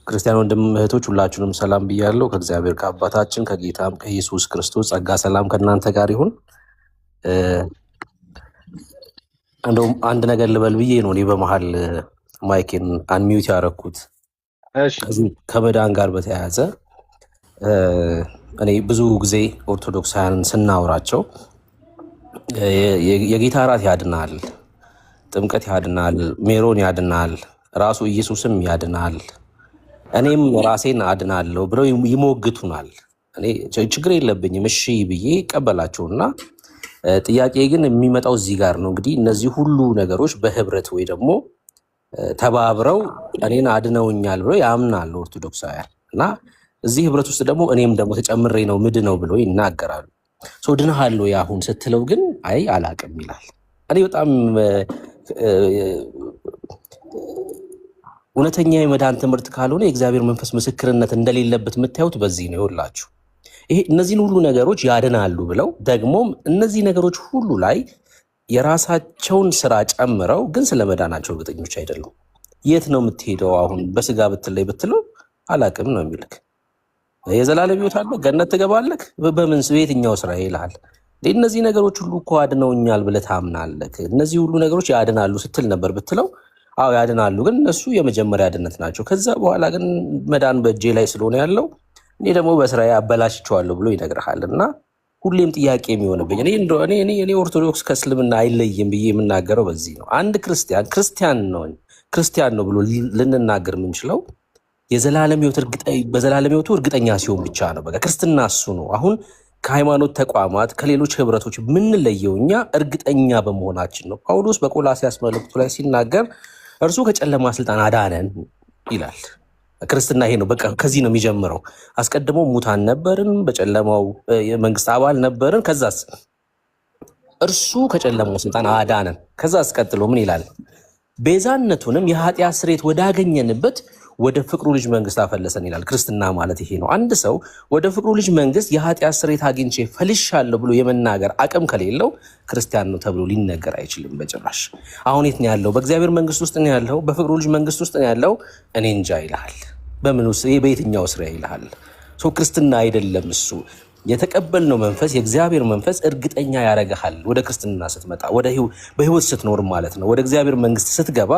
ክርስቲያን ወንድም እህቶች ሁላችሁንም ሰላም ብያለሁ። ከእግዚአብሔር ከአባታችን ከጌታም ከኢየሱስ ክርስቶስ ጸጋ ሰላም ከእናንተ ጋር ይሁን። እንደውም አንድ ነገር ልበል ብዬ ነው እኔ በመሀል ማይኬን አንሚዩት ያደረኩት። ከመዳን ጋር በተያያዘ እኔ ብዙ ጊዜ ኦርቶዶክሳውያንን ስናወራቸው የጌታ እራት ያድናል፣ ጥምቀት ያድናል፣ ሜሮን ያድናል፣ ራሱ ኢየሱስም ያድናል፣ እኔም ራሴን አድናለሁ ብለው ይሞግቱናል። እኔ ችግር የለብኝም እሺ ብዬ ቀበላቸውና ጥያቄ ግን የሚመጣው እዚህ ጋር ነው። እንግዲህ እነዚህ ሁሉ ነገሮች በህብረት ወይ ደግሞ ተባብረው እኔን አድነውኛል ብለው ያምናሉ ኦርቶዶክሳውያን እና እዚህ ህብረት ውስጥ ደግሞ እኔም ደግሞ ተጨምሬ ነው ምድነው ብለው ይናገራሉ። ድነሃል ወይ አሁን ስትለው ግን አይ አላቅም ይላል። እኔ በጣም እውነተኛ የመዳን ትምህርት ካልሆነ የእግዚአብሔር መንፈስ ምስክርነት እንደሌለበት የምታዩት በዚህ ነው። ይኸውላችሁ ይሄ እነዚህን ሁሉ ነገሮች ያድናሉ ብለው ደግሞም እነዚህ ነገሮች ሁሉ ላይ የራሳቸውን ስራ ጨምረው ግን ስለመዳናቸው እርግጠኞች አይደሉም። የት ነው የምትሄደው አሁን በስጋ ብትለይ ብትለው አላቅም ነው የሚልክ። የዘላለም ሕይወት አለ ገነት ትገባለህ በምን በየትኛው ስራ ይልሃል። እነዚህ ነገሮች ሁሉ እኮ አድነውኛል ብለህ ታምናለህ፣ እነዚህ ሁሉ ነገሮች ያድናሉ ስትል ነበር ብትለው አዎ ያድናሉ፣ ግን እነሱ የመጀመሪያ ድነት ናቸው። ከዛ በኋላ ግን መዳን በእጄ ላይ ስለሆነ ያለው እኔ ደግሞ በስራዬ አበላሽቸዋለሁ ብሎ ይነግርሃል። እና ሁሌም ጥያቄ የሚሆንብኝ እኔ ኦርቶዶክስ ከእስልምና አይለይም ብዬ የምናገረው በዚህ ነው። አንድ ክርስቲያን ነው ብሎ ልንናገር የምንችለው የዘላለም ሕይወቱ እርግጠኛ ሲሆን ብቻ ነው። በቃ ክርስትና እሱ ነው። አሁን ከሃይማኖት ተቋማት ከሌሎች ህብረቶች የምንለየው እኛ እርግጠኛ በመሆናችን ነው። ጳውሎስ በቆላስይስ መልእክቱ ላይ ሲናገር እርሱ ከጨለማ ስልጣን አዳነን ይላል። ክርስትና ይሄ ነው። በቃ ከዚህ ነው የሚጀምረው። አስቀድሞ ሙታን ነበርን፣ በጨለማው የመንግስት አባል ነበርን። ከዛስ እርሱ ከጨለማው ስልጣን አዳነን። ከዛ አስቀጥሎ ምን ይላል? ቤዛነቱንም የኃጢአት ስርየት ወዳገኘንበት ወደ ፍቅሩ ልጅ መንግስት አፈለሰን ይላል። ክርስትና ማለት ይሄ ነው። አንድ ሰው ወደ ፍቅሩ ልጅ መንግስት የኃጢአት ስርየት አግኝቼ ፈልሻለሁ ብሎ የመናገር አቅም ከሌለው ክርስቲያን ነው ተብሎ ሊነገር አይችልም በጭራሽ። አሁን የት ነው ያለው? በእግዚአብሔር መንግስት ውስጥ ነው ያለው? በፍቅሩ ልጅ መንግስት ውስጥ ነው ያለው? እኔ እንጃ ይልሃል። በምን ውስጥ በየትኛው ስራ ይልሃል? ክርስትና አይደለም እሱ። የተቀበልነው መንፈስ የእግዚአብሔር መንፈስ እርግጠኛ ያደርግሃል። ወደ ክርስትና ስትመጣ በህይወት ስትኖር ማለት ነው። ወደ እግዚአብሔር መንግስት ስትገባ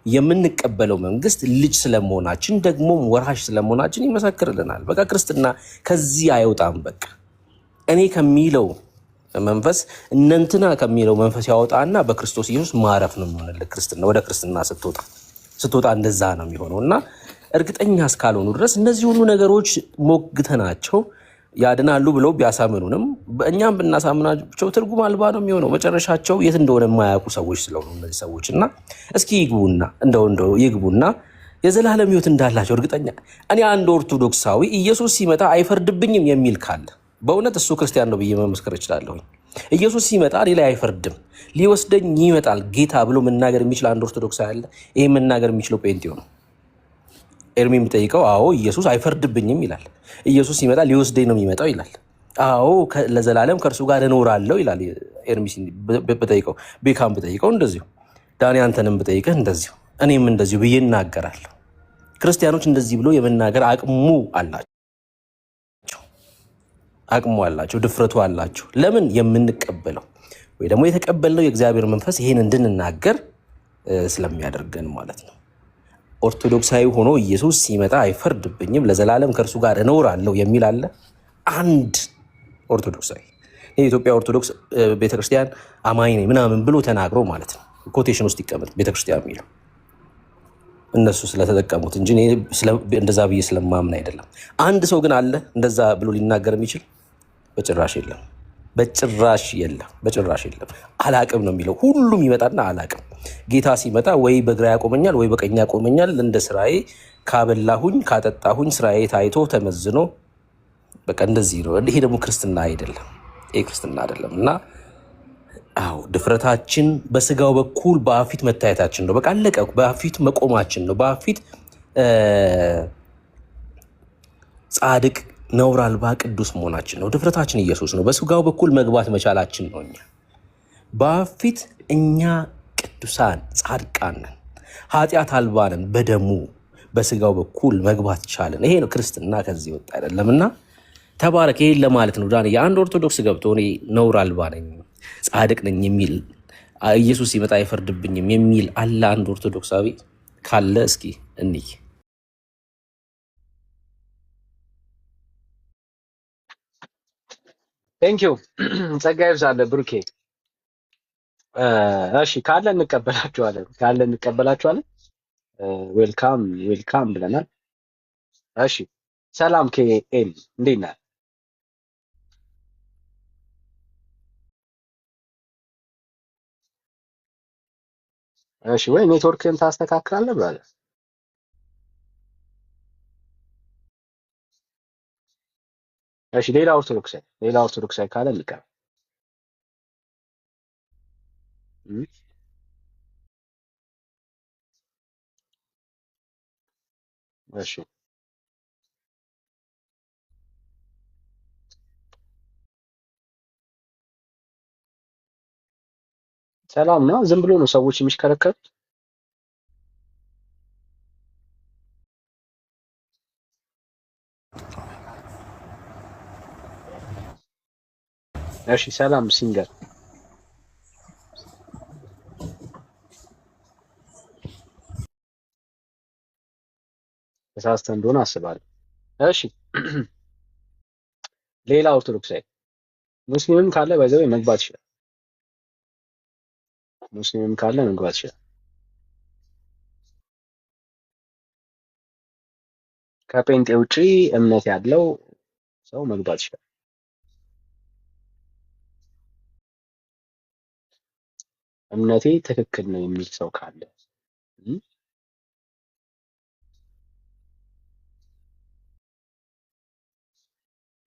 የምንቀበለው መንግስት ልጅ ስለመሆናችን ደግሞም ወራሽ ስለመሆናችን ይመሰክርልናል። በቃ ክርስትና ከዚህ አይወጣም። በቃ እኔ ከሚለው መንፈስ እነንትና ከሚለው መንፈስ ያወጣና በክርስቶስ ኢየሱስ ማረፍ ነው የሚሆንልህ። ክርስትና ወደ ክርስትና ስትወጣ እንደዛ ነው የሚሆነው እና እርግጠኛ እስካልሆኑ ድረስ እነዚህ ሁሉ ነገሮች ሞግተናቸው ያድናሉ ብለው ቢያሳምኑንም እኛም ብናሳምናቸው ትርጉም አልባ ነው የሚሆነው። መጨረሻቸው የት እንደሆነ የማያውቁ ሰዎች ስለሆኑ እነዚህ ሰዎች እና እስኪ ይግቡና እንደው ይግቡና የዘላለም ህይወት እንዳላቸው እርግጠኛ እኔ አንድ ኦርቶዶክሳዊ ኢየሱስ ሲመጣ አይፈርድብኝም የሚል ካለ በእውነት እሱ ክርስቲያን ነው ብዬ መመስከር እችላለሁ። ኢየሱስ ሲመጣ እኔ ላይ አይፈርድም፣ ሊወስደኝ ይመጣል ጌታ ብሎ መናገር የሚችል አንድ ኦርቶዶክሳዊ አለ? ይሄ መናገር የሚችለው ጴንጤው ነው። ኤርሚ የምጠይቀው አዎ ኢየሱስ አይፈርድብኝም ይላል። ኢየሱስ ሲመጣ ሊወስደኝ ነው የሚመጣው ይላል። አዎ ለዘላለም ከእርሱ ጋር እኖራለሁ ይላል። ኤርሚ ብጠይቀው፣ ቤካም ብጠይቀው እንደዚሁ፣ ዳኒ አንተንም ብጠይቅህ እንደዚሁ፣ እኔም እንደዚሁ ብዬ እናገራለሁ። ክርስቲያኖች እንደዚህ ብሎ የመናገር አቅሙ አላቸው፣ ድፍረቱ አላቸው። ለምን? የምንቀበለው ወይ ደግሞ የተቀበልነው የእግዚአብሔር መንፈስ ይሄን እንድንናገር ስለሚያደርገን ማለት ነው። ኦርቶዶክሳዊ ሆኖ ኢየሱስ ሲመጣ አይፈርድብኝም ለዘላለም ከእርሱ ጋር እኖራለሁ የሚል አለ? አንድ ኦርቶዶክሳዊ የኢትዮጵያ ኦርቶዶክስ ቤተክርስቲያን አማኝ ነኝ ምናምን ብሎ ተናግሮ ማለት ነው። ኮቴሽን ውስጥ ይቀመጥ ቤተክርስቲያን የሚለው እነሱ ስለተጠቀሙት እንጂ እንደዛ ብዬ ስለማምን አይደለም። አንድ ሰው ግን አለ እንደዛ ብሎ ሊናገር የሚችል? በጭራሽ የለም። በጭራሽ የለም። አላቅም ነው የሚለው። ሁሉም ይመጣና አላቅም። ጌታ ሲመጣ ወይ በግራ ያቆመኛል ወይ በቀኝ ያቆመኛል፣ እንደ ስራዬ ካበላሁኝ ካጠጣሁኝ ስራዬ ታይቶ ተመዝኖ በቃ እንደዚህ ነው። ይሄ ደግሞ ክርስትና አይደለም። ይሄ ክርስትና አይደለም። እና አዎ ድፍረታችን በስጋው በኩል በአፊት መታየታችን ነው። በቃ አለቀ። በአፊት መቆማችን ነው። በአፊት ጻድቅ ነውር አልባ ቅዱስ መሆናችን ነው። ድፍረታችን ኢየሱስ ነው። በስጋው በኩል መግባት መቻላችን ነው። እኛ በፊት እኛ ቅዱሳን ጻድቃን ነን፣ ኃጢአት አልባ ነን። በደሙ በስጋው በኩል መግባት ቻለን። ይሄ ነው ክርስትና። ከዚህ ወጣ አይደለም። እና ተባረክ። ይሄን ለማለት ነው ዳን። የአንድ ኦርቶዶክስ ገብቶ እኔ ነውር አልባ ነኝ ጻድቅ ነኝ የሚል ኢየሱስ ሲመጣ አይፈርድብኝም የሚል አለ? አንድ ኦርቶዶክሳዊ ካለ እስኪ እንይ። ቴንኪው ጸጋ ይብዛልህ ብሩኬ። እሺ ካለ እንቀበላችኋለን። ዌልካም ብለናል። እሺ ሰላም ኬኤል እንዴት ነህ? እሺ ወይ ኔትወርክን ታስተካክላለህ ብራዘር? እሺ ሌላ ኦርቶዶክሳዊ ካለ እንቀበል። እሺ ሰላም ነው። ዝም ብሎ ነው ሰዎች የሚሽከረከሩት። እሺ ሰላም ሲንገር ተሳስተህ እንደሆነ አስባለሁ። እሺ ሌላ ኦርቶዶክሳዊ ሙስሊምም ካለ በዛው መግባት ይችላል። ከጴንጤ ውጪ እምነት ያለው ሰው መግባት ይችላል። እምነቴ ትክክል ነው የሚል ሰው ካለ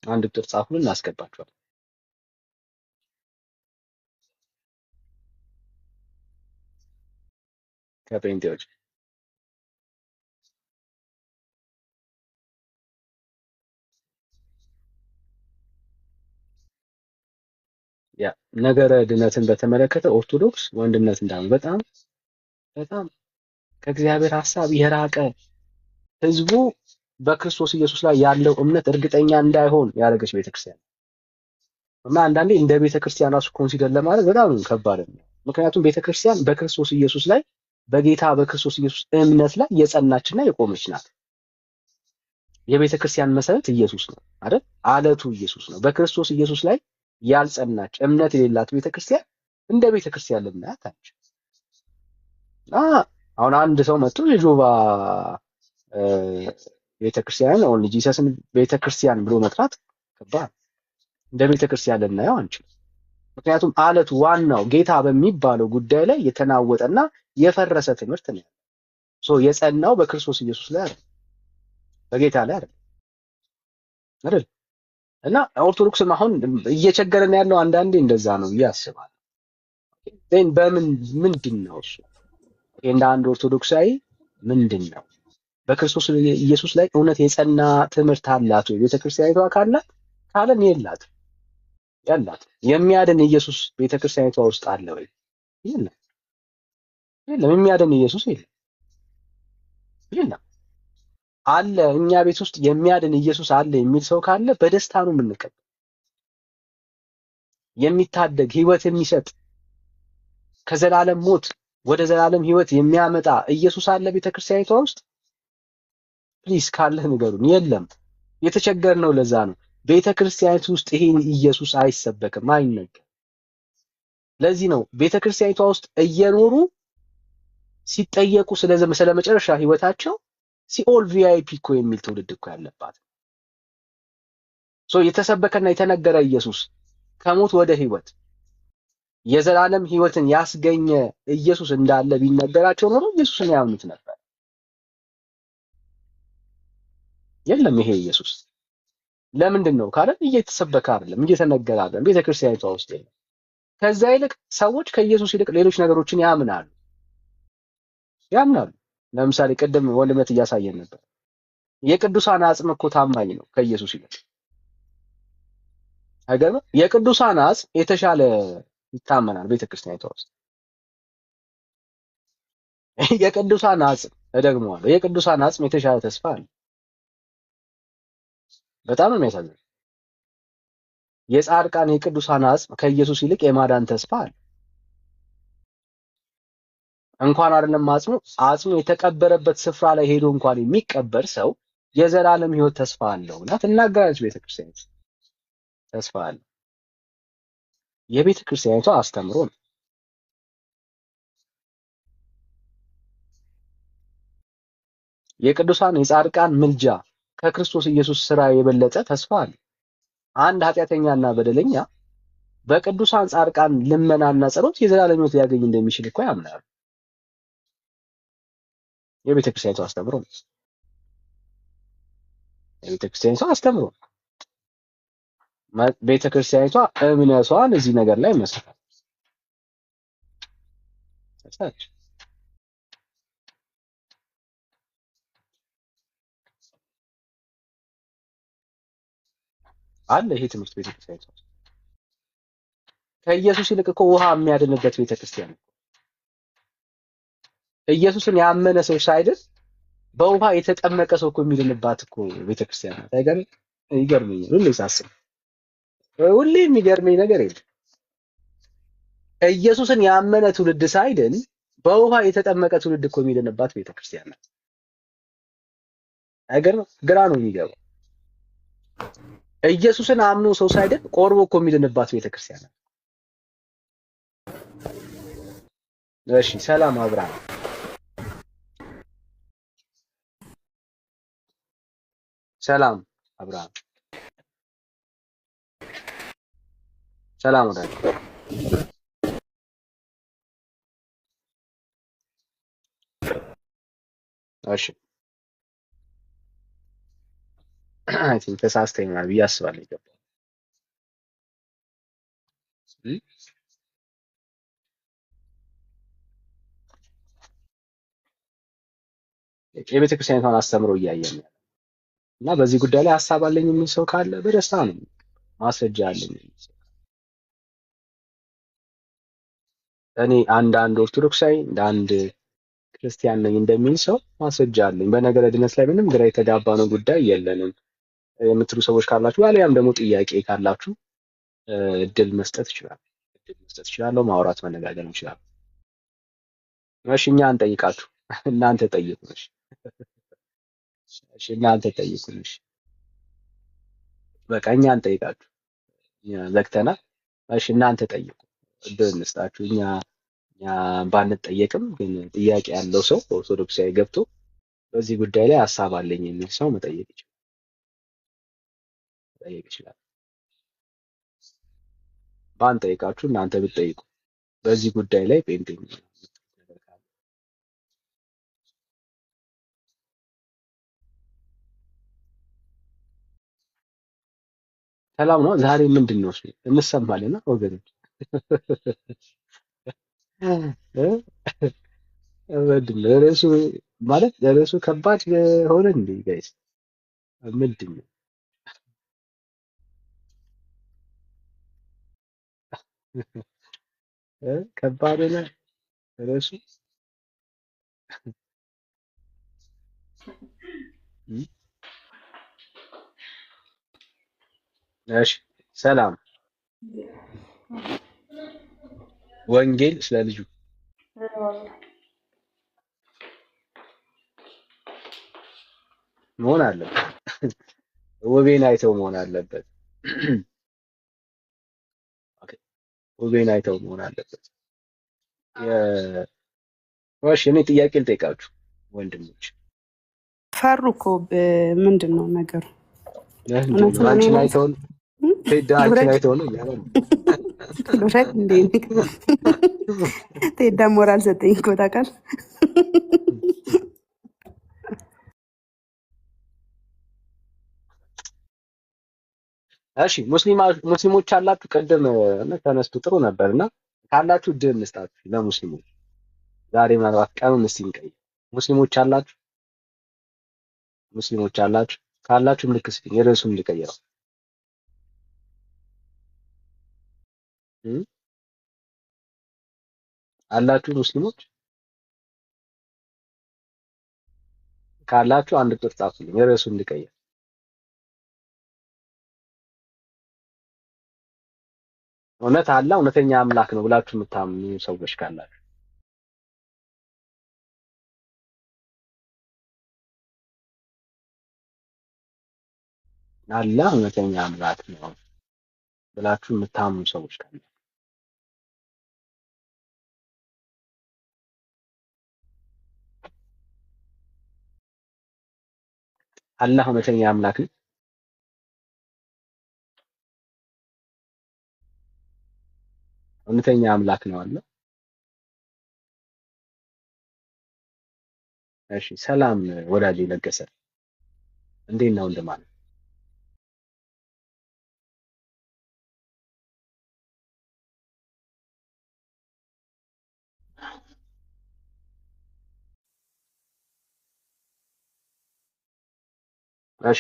አንድ ቁጥር ጻፉልን፣ እናስገባቸዋለን። ከጴንጤዎች ያ ነገረ ድነትን በተመለከተ ኦርቶዶክስ ወንድነት እንዳሉ በጣም በጣም ከእግዚአብሔር ሐሳብ የራቀ ህዝቡ በክርስቶስ ኢየሱስ ላይ ያለው እምነት እርግጠኛ እንዳይሆን ያደረገች ቤተክርስቲያን እና አንዳንዴ እንደ ቤተክርስቲያን ራሱ ኮንሲደር ለማድረግ በጣም ከባድ ነው። ምክንያቱም ቤተክርስቲያን በክርስቶስ ኢየሱስ ላይ በጌታ በክርስቶስ ኢየሱስ እምነት ላይ የጸናችና የቆመች ናት። የቤተክርስቲያን መሰረት ኢየሱስ ነው አይደል? አለቱ ኢየሱስ ነው። በክርስቶስ ኢየሱስ ላይ ያልጸናች እምነት የሌላት ቤተክርስቲያን እንደ ቤተክርስቲያን ልናያት አንችልም። አሁን አንድ ሰው መጥቶ የጆባ ቤተክርስቲያን ኦንሊ ጂሰስን ቤተክርስቲያን ብሎ መጥራት ከባድ፣ እንደ ቤተክርስቲያን ልናየው አንችልም። ምክንያቱም አለቱ ዋናው ጌታ በሚባለው ጉዳይ ላይ የተናወጠና የፈረሰ ትምህርት ነው ያለው። ሶ የጸናው በክርስቶስ ኢየሱስ ላይ አይደል፣ በጌታ ላይ አይደል። እና ኦርቶዶክስም አሁን እየቸገረን ያለው አንዳንዴ እንደዛ ነው ብዬ አስባለሁ። በምን ምንድን ነው እሱ እንደ አንድ ኦርቶዶክሳዊ ምንድን ነው በክርስቶስ ኢየሱስ ላይ እውነት የጸና ትምህርት አላት ወይ ቤተክርስቲያኒቷ? ካለን የላትም። የሚያድን ኢየሱስ ቤተክርስቲያኒቷ ውስጥ አለ ወይ? የለም። የሚያድን ኢየሱስ የለም። አለ እኛ ቤት ውስጥ የሚያድን ኢየሱስ አለ የሚል ሰው ካለ በደስታ ነው የምንቀበል። የሚታደግ ህይወት የሚሰጥ ከዘላለም ሞት ወደ ዘላለም ህይወት የሚያመጣ ኢየሱስ አለ ቤተክርስቲያኒቷ ውስጥ? ፕሊስ ካለህ ንገሩን። የለም። የተቸገርነው ለዛ ነው። ቤተክርስቲያኒቱ ውስጥ ይሄ ኢየሱስ አይሰበክም፣ አይነገርም። ለዚህ ነው ቤተክርስቲያኒቷ ውስጥ እየኖሩ ሲጠየቁ ስለ መጨረሻ ህይወታቸው ሲኦል ቪአይፒ እኮ የሚል ትውልድ እኮ ያለባት። የተሰበከና የተነገረ ኢየሱስ ከሞት ወደ ህይወት የዘላለም ህይወትን ያስገኘ ኢየሱስ እንዳለ ቢነገራቸው ኖሮ ኢየሱስን ያምኑት ነበር። የለም ይሄ ኢየሱስ። ለምንድን ነው ካለ እየተሰበከ አይደለም፣ እየተነገረ አይደለም፣ ቤተክርስቲያኒቷ ውስጥ የለም። ከዛ ይልቅ ሰዎች ከኢየሱስ ይልቅ ሌሎች ነገሮችን ያምናሉ። ለምሳሌ ቅድም ወንድምነት እያሳየን ነበር። የቅዱሳን አጽም እኮ ታማኝ ነው ከኢየሱስ ይልቅ አይገርም? የቅዱሳን አጽም የተሻለ ይታመናል ቤተክርስቲያኒቷ ውስጥ። የቅዱሳን አጽም እደግመዋለሁ፣ የቅዱሳን አጽም የተሻለ ተስፋ አለ። በጣም የሚያሳዝን የጻድቃን የቅዱሳን አጽም ከኢየሱስ ይልቅ የማዳን ተስፋ አለ። እንኳን አይደለም አጽሙ የተቀበረበት ስፍራ ላይ ሄዶ እንኳን የሚቀበር ሰው የዘላለም ህይወት ተስፋ አለውና ትናገራለች ቤተክርስቲያን። ተስፋ አለ። የቤተክርስቲያኒቷ አስተምሮ ነው። የቅዱሳን የጻድቃን ምልጃ ከክርስቶስ ኢየሱስ ስራ የበለጠ ተስፋ አለ። አንድ ኃጢአተኛና በደለኛ በቅዱሳን ጻድቃን ልመናና ጸሎት የዘላለም ህይወት ሊያገኝ እንደሚችል እኮ ያምናሉ። የቤተክርስቲያኒቷ አስተምሮ ነው። የቤተክርስቲያኒቷ አስተምሮ ቤተክርስቲያኒቷ እምነቷን እዚህ ነገር ላይ መስራት አለ። ይሄ ትምህርት ቤተክርስቲያኒቷ ከኢየሱስ ይልቅ እኮ ውሃ የሚያድንበት ቤተክርስቲያን ነው። ኢየሱስን ያመነ ሰው ሳይድን በውሃ የተጠመቀ ሰው እኮ የሚድንባት እኮ ቤተክርስቲያን ናት። አይገርም? ይገርመኛል። ሁሌ የሚገርመኝ ነገር የለም። ኢየሱስን ያመነ ትውልድ ሳይድን በውሃ የተጠመቀ ትውልድ እኮ የሚድንባት ቤተክርስቲያን ናት። አይገርም? ግራ ነው የሚገባው። ኢየሱስን አምኖ ሰው ሳይድን ቆርቦ እኮ የሚድንባት ቤተክርስቲያን ናት። እሺ፣ ሰላም አብርሃም። ሰላም አብርሃም። ሰላም ወዳጅ። እሺ አይ ቲንክ ተሳስተኛል ብዬ አስባለሁ። ይገባል። የቤተክርስቲያኒቷን አስተምሮ እያየን ነው እና በዚህ ጉዳይ ላይ ሀሳብ አለኝ የሚል ሰው ካለ በደስታ ነው። ማስረጃ አለኝ የሚል ሰው እኔ አንድ ኦርቶዶክሳዊ እንደ አንድ ክርስቲያን ነኝ እንደሚል ሰው ማስረጃ አለኝ። በነገረ ድነት ላይ ምንም ግራ የተጋባ ነው ጉዳይ የለንም የምትሉ ሰዎች ካላችሁ አሊያም ደግሞ ጥያቄ ካላችሁ እድል መስጠት እችላለሁ። ማውራት መነጋገር እንችላለን። እሺ እኛ እንጠይቃችሁ፣ እናንተ ጠይቁ። እሺ እናንተ ጠይቁ። እሺ በቃ እኛ እንጠይቃችሁ፣ እኛ ዘግተናል። እሺ እናንተ ጠይቁ፣ እድል እንስጣችሁ። እኛ ባንጠየቅም ግን ጥያቄ ያለው ሰው ኦርቶዶክሳዊ ገብቶ በዚህ ጉዳይ ላይ ሀሳብ አለኝ የሚል ሰው መጠየቅ ይችላል። ባንጠይቃችሁ እናንተ ብትጠይቁ በዚህ ጉዳይ ላይ ጴንጤ ሰላም ነው። ዛሬ ምንድን ነው እሱ እንሰማለን ወገኖች? ምንድን ነው ርዕሱ? ማለት ርዕሱ ከባድ ሆነ እንዴ ጋይስ? ምንድን ነው ከባድ ሆነ ርዕሱ? እሺ ሰላም ወንጌል ስለ ልጁ መሆን አለበት። ውቤን አይተው መሆን አለበት። ውቤን አይተው መሆን አለበት። እሺ እኔ ጥያቄ ልጠይቃችሁ ወንድሞች። ፈሩ እኮ ምንድን ነው ነገሩ? አንቺን አይተው ነው ቴዳ ሞራል ሰጠኝ እኮ ታውቃለህ። እሺ ሙስሊሞች አላችሁ? ቅድም ተነስቶ ጥሩ ነበርና ካላችሁ ድል እንስጣችሁ ለሙስሊሞች። ዛሬ ምናልባት ቀኑን እስቲ እንቀይር። ሙስሊሞች አላችሁ? ካላችሁ ምልክት ስጡኝ። የርዕሱን ልቀይረው። አላችሁ ሙስሊሞች? ካላችሁ አንድ ቁጥር ጻፉልኝ። የርዕሱን ልቀይር። እውነት አለ እውነተኛ አምላክ ነው ብላችሁ የምታምኑ ሰዎች ካላችሁ አላህ እውነተኛ አምላክ ነው ብላችሁ የምታምኑ ሰዎች ካላችሁ አላህ እውነተኛ አምላክ ነው? እውነተኛ አምላክ ነው አለ። እሺ ሰላም ወዳጄ ለገሰ እንዴት ነው እንደማለት? እሺ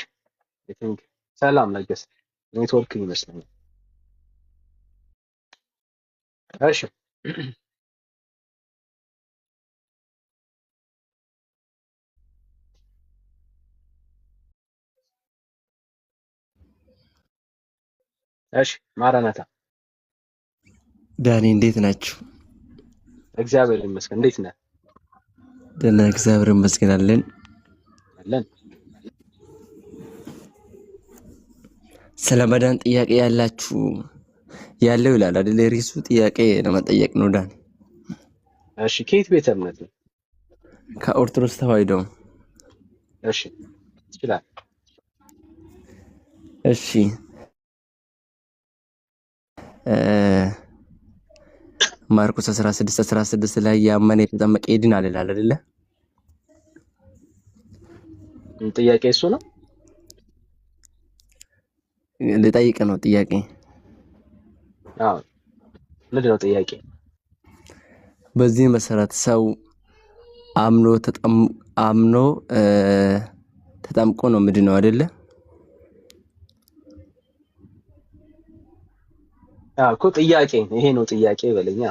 ሰላም ለገሰ ኔትወርክ ይመስለኛል። እሺ እሺ ማራናታ ዳኒ እንዴት ናችሁ? እግዚአብሔር ይመስገን። እንዴት ነህ? ደህና እግዚአብሔር ይመስገን አለን። ስለ መዳን ጥያቄ ያላችሁ ያለው ይላል አይደል? ርዕሱ ጥያቄ ለመጠየቅ ነው ዳኒ። እሺ ከየት ቤተ እምነት ነው? ከኦርቶዶክስ ተዋሕዶ። እሺ ይችላል። እሺ ማርቆስ 16:16 ላይ ያመነ የተጠመቀ ይድናል ይላል አይደለ? ጥያቄ እሱ ነው። ልጠይቅ ነው ጥያቄ። አዎ ምንድን ነው ጥያቄ? በዚህ መሰረት ሰው አምኖ ተጠምቆ ነው ምንድነው አይደለ? እኮ ጥያቄ ይሄ ነው ጥያቄ በለኛ።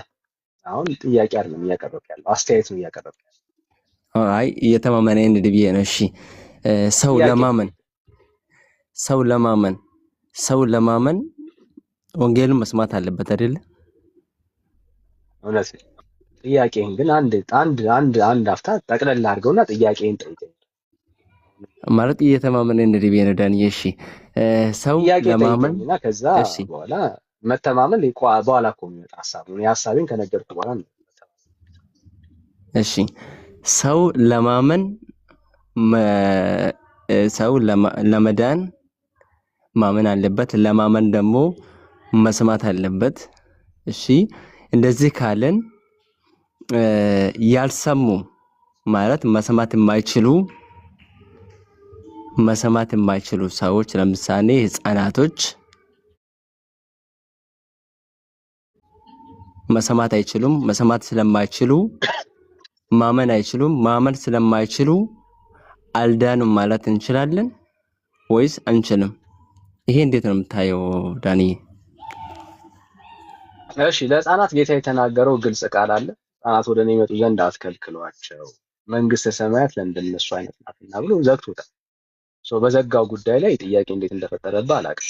አሁን ጥያቄ አይደለም እያቀረብክ ያለው አስተያየት ነው እያቀረብክ ያለው። አይ እየተማመነ እንድብዬ ነው። እሺ ሰው ለማመን ወንጌልን መስማት አለበት አይደለ? እውነት ነው። ጥያቄን ግን አንድ አፍታ ጠቅለል አድርገውና ጥያቄን ጠይቀኝ። ማለት እየተማመነ እንድብዬ ነው ዳንዬ። እሺ ሰው ለማመን እና ከዛ በኋላ መተማመን በኋላ እኮ የሚመጣ ሀሳብ ነው። የሀሳቤን ከነገርኩ በኋላ ነው። እሺ ሰው ለማመን ሰው ለመዳን ማመን አለበት፣ ለማመን ደግሞ መስማት አለበት። እሺ እንደዚህ ካለን ያልሰሙ ማለት መስማት የማይችሉ ሰዎች ለምሳሌ ህፃናቶች መስማት አይችሉም። መስማት ስለማይችሉ ማመን አይችሉም። ማመን ስለማይችሉ አልዳኑም ማለት እንችላለን ወይስ አንችልም? ይሄ እንዴት ነው የምታየው ዳኒ? እሺ ለህፃናት ጌታ የተናገረው ግልጽ ቃል አለ። ህፃናት ወደ እኔ ይመጡ ዘንድ አትከልክሏቸው፣ መንግስተ ሰማያት ለእንደነሱ አይነት ናትና ብሎ ዘግቶታል። በዘጋው ጉዳይ ላይ ጥያቄ እንዴት እንደፈጠረብህ አላውቅም።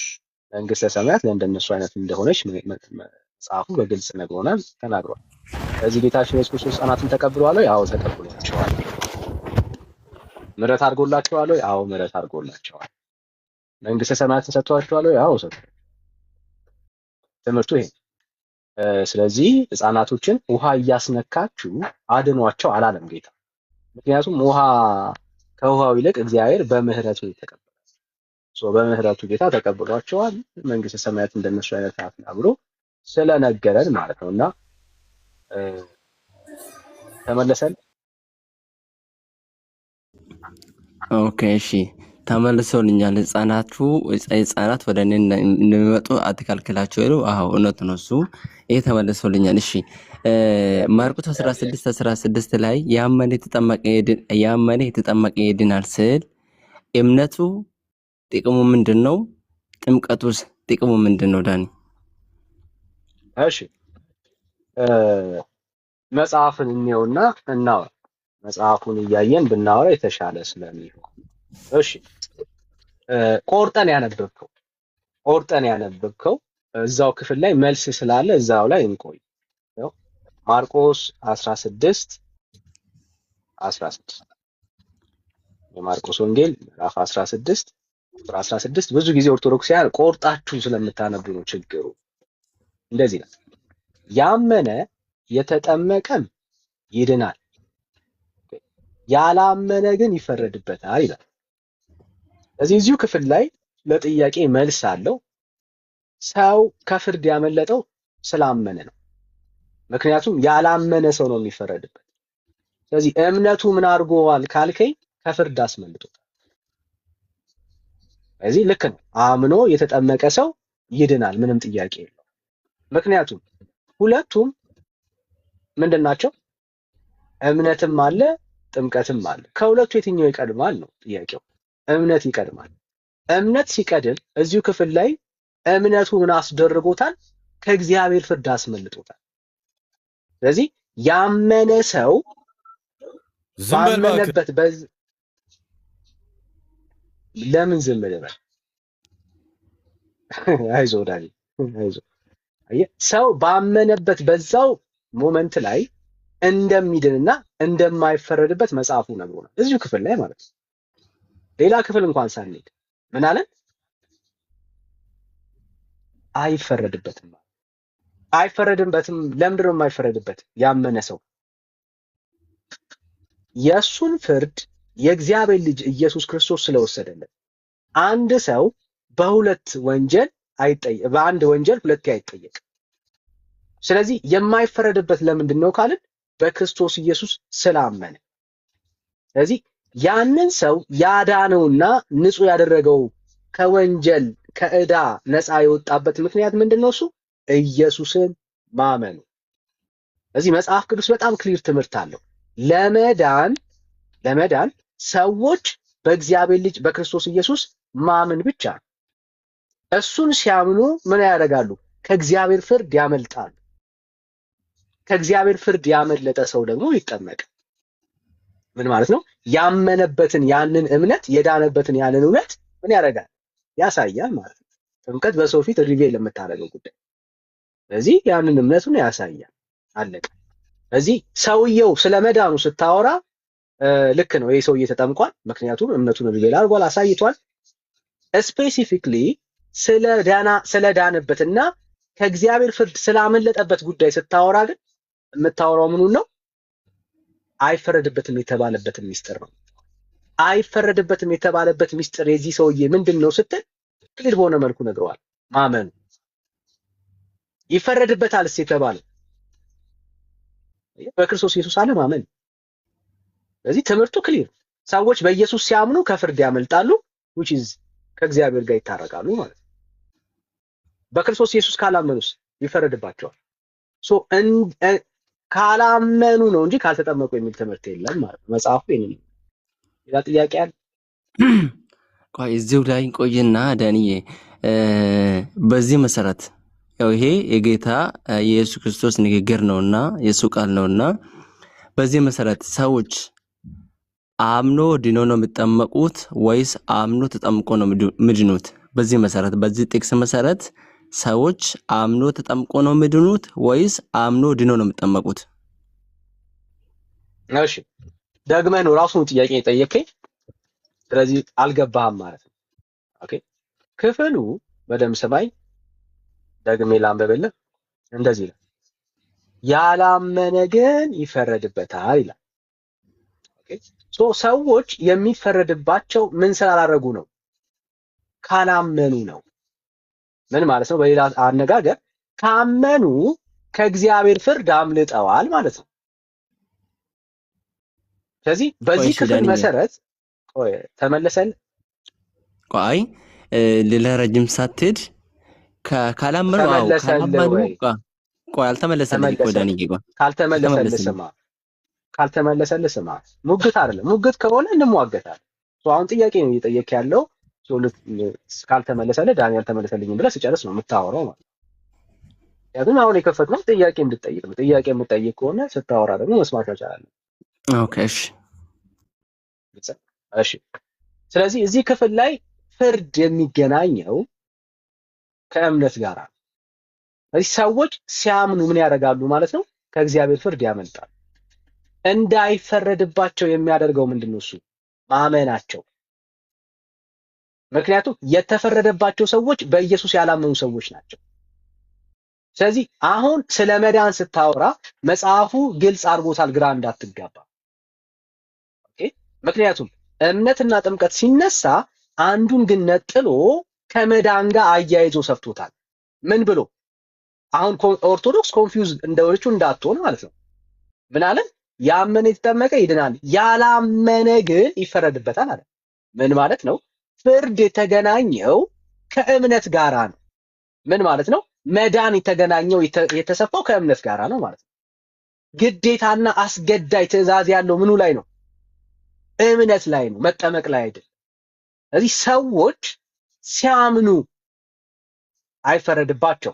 መንግስተ ሰማያት ለእንደነሱ አይነት እንደሆነች መጽሐፉ በግልጽ ነግሮናል፣ ተናግሯል። ስለዚህ ጌታችን ኢየሱስ ክርስቶስ ህፃናትን ተቀብሏል ወይ? አዎ ተቀብሏቸዋል። ምሕረት አድርጎላቸዋል ወይ? አዎ ምሕረት አድርጎላቸዋል። መንግስተ ሰማያትን ሰጥቷቸዋል ወይ? አዎ ሰጥቷል። ትምህርቱ ይሄ። ስለዚህ ህፃናቶችን ውሃ እያስነካችሁ አድኗቸው አላለም ጌታ። ምክንያቱም ከውሃው ይልቅ እግዚአብሔር በምህረቱ ተቀበላቸው። በምህረቱ ጌታ ተቀብሏቸዋል። መንግስተ ሰማያት እንደነሱ አይነት ናትና ብሎ ስለነገረን ማለት ነውና ተመለሰን። ኦኬ እሺ ተመልሶልኛል። ህፃናት ወደ እኔ እንደሚመጡ አትከልክላቸው ይሉ። አዎ እውነት ነው እሱ። ይሄ ተመልሶልኛል። እሺ ማርቆስ 16:16 ላይ ያመነ የተጠመቀ ይድናል ስል እምነቱ ጥቅሙ ምንድነው? ጥምቀቱስ ጥቅሙ ምንድነው ዳኒ? እሺ መጽሐፍን እንየውና እናወራ። መጽሐፉን እያየን ብናወራ የተሻለ ስለሚሆን። እሺ ቆርጠን ያነበብከው እዛው ክፍል ላይ መልስ ስላለ እዛው ላይ እንቆይ። ማርቆስ 16 የማርቆስ ወንጌል ምዕራፍ 16 ብዙ ጊዜ ኦርቶዶክሳውያን ቆርጣችሁ ስለምታነቡ ነው ችግሩ። እንደዚህ ነው፣ ያመነ የተጠመቀም ይድናል፣ ያላመነ ግን ይፈረድበታል ይላል። እዚሁ ክፍል ላይ ለጥያቄ መልስ አለው። ሰው ከፍርድ ያመለጠው ስላመነ ነው። ምክንያቱም ያላመነ ሰው ነው የሚፈረድበት። ስለዚህ እምነቱ ምን አድርጎዋል ካልከኝ ከፍርድ አስመልጦታል። ስለዚህ ልክ ነው፣ አምኖ የተጠመቀ ሰው ይድናል፣ ምንም ጥያቄ የለው። ምክንያቱም ሁለቱም ምንድን ናቸው? እምነትም አለ ጥምቀትም አለ። ከሁለቱ የትኛው ይቀድማል ነው ጥያቄው። እምነት ይቀድማል። እምነት ሲቀድም እዚሁ ክፍል ላይ እምነቱ ምን አስደርጎታል? ከእግዚአብሔር ፍርድ አስመልጦታል። ስለዚህ ያመነ ሰው ባመነበት ለምን ዝም ልበል? አይዞህ ዳኒ አይዞህ። ሰው ባመነበት በዛው ሞመንት ላይ እንደሚድንና እንደማይፈረድበት መጽሐፉ ነግሮናል፣ እዚሁ ክፍል ላይ ማለት ነው። ሌላ ክፍል እንኳን ሳንሄድ ምን አለን? አይፈረድበትም። ለምንድን ነው የማይፈረድበት? ያመነ ሰው የእሱን ፍርድ የእግዚአብሔር ልጅ ኢየሱስ ክርስቶስ ስለወሰደለት። አንድ ሰው በአንድ ወንጀል ሁለቴ አይጠየቅም። ስለዚህ የማይፈረድበት ለምንድን ነው ካልን በክርስቶስ ኢየሱስ ስላመነ። ስለዚህ ያንን ሰው ያዳነውና ንጹህ ያደረገው ከወንጀል ከዕዳ ነፃ የወጣበት ምክንያት ምንድን ነው? እሱ ኢየሱስን ማመኑ። ስለዚህ መጽሐፍ ቅዱስ በጣም ክሊር ትምህርት አለው። ለመዳን ሰዎች በእግዚአብሔር ልጅ በክርስቶስ ኢየሱስ ማመን ብቻ ነው። እሱን ሲያምኑ ምን ያደርጋሉ? ከእግዚአብሔር ፍርድ ያመልጣሉ። ከእግዚአብሔር ፍርድ ያመለጠ ሰው ደግሞ ይጠመቃል። ምን ማለት ነው? ያመነበትን ያንን እምነት የዳነበትን ያንን እውነት ምን ያደርጋል? ያሳያል ማለት ነው። ጥምቀት በሰው ፊት ሪቬል የምታደርገው ጉዳይ። ስለዚህ ያንን እምነቱን ያሳያል። አለቀ። ስለዚህ ሰውየው ስለ መዳኑ ስታወራ ልክ ነው። ይሄ ሰውዬ ተጠምቋል፣ ምክንያቱም እምነቱን ሪቬል አድርጓል፣ አሳይቷል። ስፔሲፊክሊ ስለዳነበትና ከእግዚአብሔር ፍርድ ስላመለጠበት ጉዳይ ስታወራ ግን የምታወራው ምኑን ነው? አይፈረድበትም የተባለበትን ሚስጥር ነው። አይፈረድበትም የተባለበት ሚስጥር የዚህ ሰውዬ ምንድን ነው ስትል ክሊር በሆነ መልኩ ነግረዋል። ማመኑ። ይፈረድበታልስ የተባለው በክርስቶስ ኢየሱስ አለ ማመን። ስለዚህ ትምህርቱ ክሊር። ሰዎች በኢየሱስ ሲያምኑ ከፍርድ ያመልጣሉ፣ which is ከእግዚአብሔር ጋር ይታረቃሉ ማለት ነው። በክርስቶስ ኢየሱስ ካላመኑስ ይፈረድባቸዋል። ካላመኑ ነው እንጂ ካልተጠመቁ የሚል ትምህርት የለም ማለት ነው መጽሐፉ። ይሄንን ሌላ ጥያቄ አለ? ቆይ እዚሁ ላይ ቆይና ዳንዬ፣ በዚህ መሰረት ያው ይሄ የጌታ የኢየሱስ ክርስቶስ ንግግር ነውና የሱ ቃል ነውና በዚህ መሰረት ሰዎች አምኖ ድኖ ነው የሚጠመቁት ወይስ አምኖ ተጠምቆ ነው የሚድኑት? በዚህ መሰረት በዚህ ጥቅስ መሰረት ሰዎች አምኖ ተጠምቆ ነው የሚድኑት ወይስ አምኖ ድኖ ነው የሚጠመቁት? እሺ ደግመህ ነው ራሱን ጥያቄ የጠየቀኝ። ስለዚህ አልገባህም ማለት ነው። ኦኬ ክፍሉ በደም ሰማይ ደግሜ ላንብብልህ። እንደዚህ ይላል፣ ያላመነ ግን ይፈረድበታል ይላል። ኦኬ ሰዎች የሚፈረድባቸው ምን ስላላረጉ ነው? ካላመኑ ነው። ምን ማለት ነው? በሌላ አነጋገር ካመኑ ከእግዚአብሔር ፍርድ አምልጠዋል ማለት ነው። ስለዚህ በዚህ ክፍል መሰረት ተመለሰል። ቆይ ለረጅም ሳትሄድ ካላመኑ ቆይ አልተመለሰልኝ እኮ ዳንዬ። ቆይ ካልተመለሰልህ ስማ። ሙግት አይደለም። ሙግት ከሆነ እንሟገታለን። አሁን ጥያቄ ነው እየጠየቅ ያለው። ካልተመለሰልህ ዳንኤል ተመለሰልኝ ብለህ ስጨርስ ነው የምታወራው ማለት ነው። ያቱን አሁን የከፈትነው ጥያቄ እንድትጠይቅ ነው። ጥያቄ የምትጠይቅ ከሆነ ስታወራ ደግሞ መስማት ይቻላል። ኦኬ እሺ። ስለዚህ እዚህ ክፍል ላይ ፍርድ የሚገናኘው ከእምነት ጋር ነው። ስለዚህ ሰዎች ሲያምኑ ምን ያደርጋሉ ማለት ነው? ከእግዚአብሔር ፍርድ ያመልጣሉ። እንዳይፈረድባቸው የሚያደርገው ምንድነው? እሱ ማመናቸው። ምክንያቱም የተፈረደባቸው ሰዎች በኢየሱስ ያላመኑ ሰዎች ናቸው። ስለዚህ አሁን ስለ መዳን ስታወራ መጽሐፉ ግልጽ አድርጎታል፣ ግራ እንዳትጋባ። ኦኬ። ምክንያቱም እምነትና ጥምቀት ሲነሳ አንዱን ግን ነጥሎ ከመዳን ጋር አያይዞ ሰፍቶታል። ምን ብሎ? አሁን ኦርቶዶክስ ኮንፊውዝ እንደሆነችው እንዳትሆን ማለት ነው። ምን አለ? ያመነ የተጠመቀ ይድናል፣ ያላመነ ግን ይፈረድበታል አለ። ምን ማለት ነው? ፍርድ የተገናኘው ከእምነት ጋራ ነው። ምን ማለት ነው? መዳን የተገናኘው የተሰፋው ከእምነት ጋራ ነው ማለት ነው። ግዴታና አስገዳይ ትእዛዝ ያለው ምኑ ላይ ነው? እምነት ላይ ነው፣ መጠመቅ ላይ አይደለም። ስለዚህ ሰዎች ሲያምኑ አይፈረድባቸው።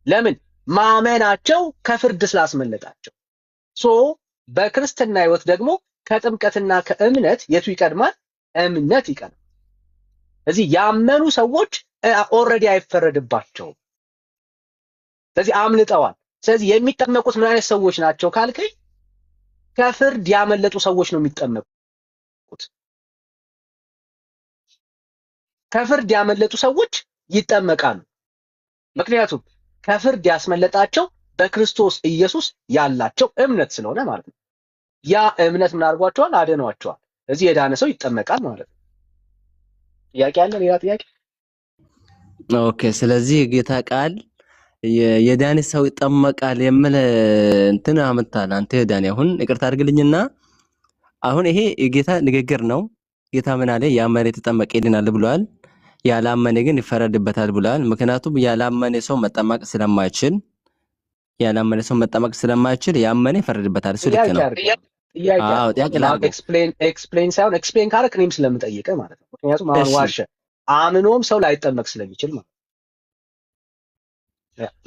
ለምን? ማመናቸው ከፍርድ ስላስመለጣቸው። በክርስትና ሕይወት ደግሞ ከጥምቀትና ከእምነት የቱ ይቀድማል? እምነት ይቀድማል። ስለዚህ ያመኑ ሰዎች ኦልሬዲ አይፈረድባቸውም። ስለዚህ አምልጠዋል። ስለዚህ የሚጠመቁት ምን አይነት ሰዎች ናቸው ካልከኝ፣ ከፍርድ ያመለጡ ሰዎች ነው የሚጠመቁት። ከፍርድ ያመለጡ ሰዎች ይጠመቃሉ። ምክንያቱም ከፍርድ ያስመለጣቸው በክርስቶስ ኢየሱስ ያላቸው እምነት ስለሆነ ማለት ነው። ያ እምነት ምን አድርጓቸዋል? አድኗቸዋል። ስለዚህ የዳነ ሰው ይጠመቃል ማለት ነው። ጥያቄ አለ? ሌላ ጥያቄ? ኦኬ። ስለዚህ የጌታ ቃል የዳነ ሰው ይጠመቃል የሚል እንትን አመጣል። አንተ ዳኒ አሁን ይቅርታ አድርግልኝና አሁን ይሄ የጌታ ንግግር ነው። ጌታ ምን አለ? ያመነ የተጠመቀ ይድናል ብሏል። ያላመነ ግን ይፈረድበታል ብሏል። ምክንያቱም ያላመነ ሰው መጠመቅ ስለማይችል ያመነ ይፈረድበታል። እሱ ልክ ነው። ጥያቄ አዎ ጥያቄ ላድርገው። ኤክስፕሌን ሳይሆን ኤክስፕሌን ካረክ እኔም ስለምጠይቅህ ማለት ነው። ምክንያቱም አሁን እሺ ዋሸ አምኖም ሰው ላይጠመቅ ስለሚችል ማለት ነው።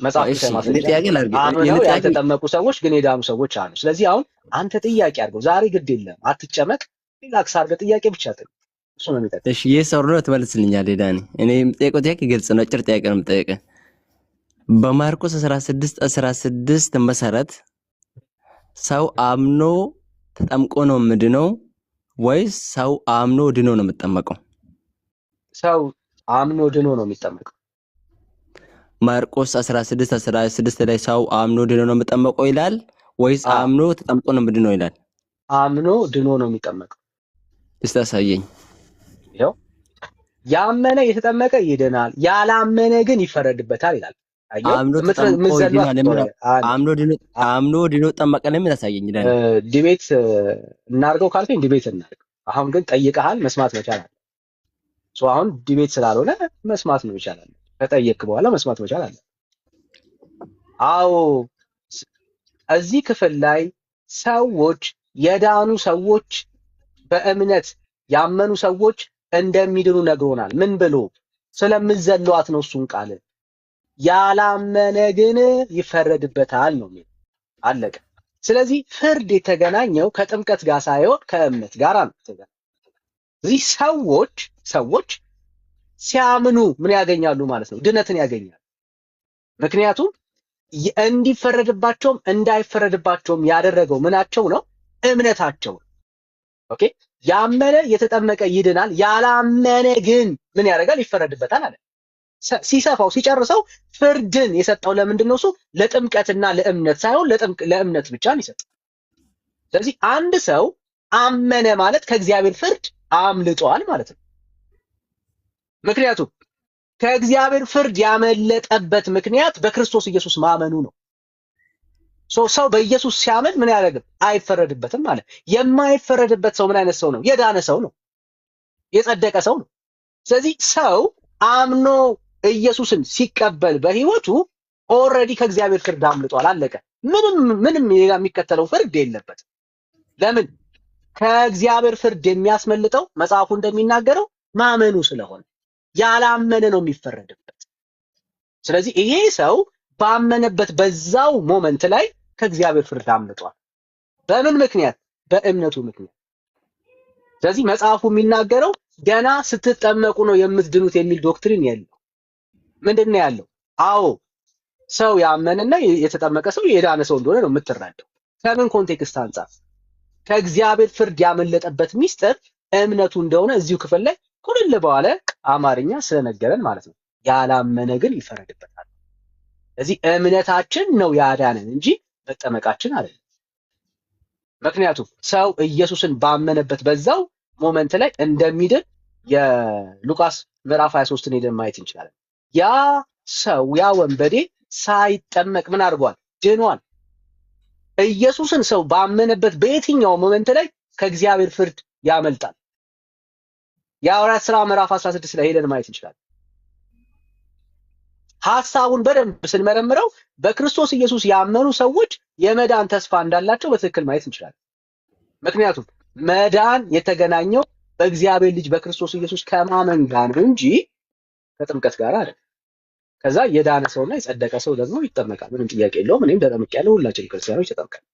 መጽሐፍ እሺ ቅዱስ እኔ ማስረጃ ጥያቄ ላድርገው። እኔ አምነው ጥያቄ ያልተጠመቁ ሰዎች ግን የዳኑ ሰዎች አሉ። ስለዚህ አሁን አንተ ጥያቄ አድርገው ዛሬ ግድ የለም አትጨመቅ፣ ሪላክስ አድርገህ ጥያቄ ብቻ ጠይቅ። እሱ ነው የሚጠቅም። እሺ ይህ ሰው ነው ትመልስልኛለህ ዳኒ። እኔ የምጠይቀው ጥያቄ ግልጽ ነው፣ አጭር ጥያቄ ነው የምጠይቀህ። በማርቆስ 16:16 መሰረት ሰው አምኖ ተጠምቆ ነው ምድነው ወይስ ሰው አምኖ ድኖ ነው የሚጠመቀው? ሰው አምኖ ድኖ ነው የሚጠመቀው። ማርቆስ 16:16 ላይ ሰው አምኖ ድኖ ነው የሚጠመቀው ይላል ወይስ አምኖ ተጠምቆ ነው ምድነው ይላል? አምኖ ድኖ ነው የሚጠመቀው። እስቲ አሳየኝ። ይኸው ያመነ የተጠመቀ ይድናል፣ ያላመነ ግን ይፈረድበታል ይላል። አምኖ ተጠምቆ ይድናል የሚለው አምኖ ድኖ ተጠመቀ ነው የሚያሳየኝ ዳኒ። ዲቤት እናርገው ካልከኝ ዲቤት እናርገው። አሁን ግን ጠይቀሃል፣ መስማት መቻል አለ። አሁን ዲቤት ስላልሆነ መስማት ነው ይቻላል። ከጠየቅ በኋላ መስማት መቻል አለ። አዎ እዚህ ክፍል ላይ ሰዎች የዳኑ ሰዎች በእምነት ያመኑ ሰዎች እንደሚድኑ ነግሮናል። ምን ብሎ ስለምዘሏት ነው እሱን ቃል። ያላመነ ግን ይፈረድበታል ነው የሚለው። አለቀ። ስለዚህ ፍርድ የተገናኘው ከጥምቀት ጋር ሳይሆን ከእምነት ጋር ነው። እዚህ ሰዎች ሲያምኑ ምን ያገኛሉ ማለት ነው? ድነትን ያገኛሉ። ምክንያቱም እንዲፈረድባቸውም እንዳይፈረድባቸውም ያደረገው ምናቸው ነው? እምነታቸው። ኦኬ ያመነ የተጠመቀ ይድናል፣ ያላመነ ግን ምን ያደርጋል? ይፈረድበታል አለ። ሲሰፋው ሲጨርሰው ፍርድን የሰጠው ለምንድን ነው? እሱ ለጥምቀትና ለእምነት ሳይሆን ለእምነት ብቻ ነው የሰጠው። ስለዚህ አንድ ሰው አመነ ማለት ከእግዚአብሔር ፍርድ አምልጧል ማለት ነው። ምክንያቱም ከእግዚአብሔር ፍርድ ያመለጠበት ምክንያት በክርስቶስ ኢየሱስ ማመኑ ነው። ሰው በኢየሱስ ሲያምን ምን ያደርግም? አይፈረድበትም ማለት። የማይፈረድበት ሰው ምን አይነት ሰው ነው? የዳነ ሰው ነው፣ የጸደቀ ሰው ነው። ስለዚህ ሰው አምኖ ኢየሱስን ሲቀበል በህይወቱ ኦልሬዲ ከእግዚአብሔር ፍርድ አምልጧል። አለቀ። ምንም የሚከተለው ፍርድ የለበትም። ለምን? ከእግዚአብሔር ፍርድ የሚያስመልጠው መጽሐፉ እንደሚናገረው ማመኑ ስለሆነ፣ ያላመነ ነው የሚፈረድበት። ስለዚህ ይሄ ሰው ባመነበት በዛው ሞመንት ላይ ከእግዚአብሔር ፍርድ አምልጧል። በምን ምክንያት? በእምነቱ ምክንያት። ስለዚህ መጽሐፉ የሚናገረው ገና ስትጠመቁ ነው የምትድኑት የሚል ዶክትሪን የለው። ምንድነው ያለው? አዎ ሰው ያመነና የተጠመቀ ሰው የዳነ ሰው እንደሆነ ነው የምትረዳው። ከምን ኮንቴክስት አንጻር? ከእግዚአብሔር ፍርድ ያመለጠበት ሚስጥር እምነቱ እንደሆነ እዚሁ ክፍል ላይ ኩልል በኋላ አማርኛ ስለነገረን ማለት ነው። ያላመነ ግን ይፈረድበታል። ስለዚህ እምነታችን ነው ያዳነን እንጂ መጠመቃችን አይደለም። ምክንያቱም ሰው ኢየሱስን ባመነበት በዛው ሞመንት ላይ እንደሚድን የሉቃስ ምዕራፍ 23ን ሄደን ማየት እንችላለን። ያ ሰው ያ ወንበዴ ሳይጠመቅ ምን አድርጓል? ድኗል። ኢየሱስን ሰው ባመነበት በየትኛው ሞመንት ላይ ከእግዚአብሔር ፍርድ ያመልጣል። የሐዋርያት ሥራ ምዕራፍ 16 ላይ ሄደን ማየት እንችላለን። ሐሳቡን በደንብ ስንመረምረው በክርስቶስ ኢየሱስ ያመኑ ሰዎች የመዳን ተስፋ እንዳላቸው በትክክል ማየት እንችላለን። ምክንያቱም መዳን የተገናኘው በእግዚአብሔር ልጅ በክርስቶስ ኢየሱስ ከማመን ጋር ነው እንጂ ከጥምቀት ጋር አይደለም። ከዛ የዳነ ሰውና የጸደቀ ሰው ደግሞ ይጠመቃል። ምንም ጥያቄ የለውም። እኔም ተጠምቄያለሁ። ሁላችንም ክርስቲያኖች ተጠምቀናል።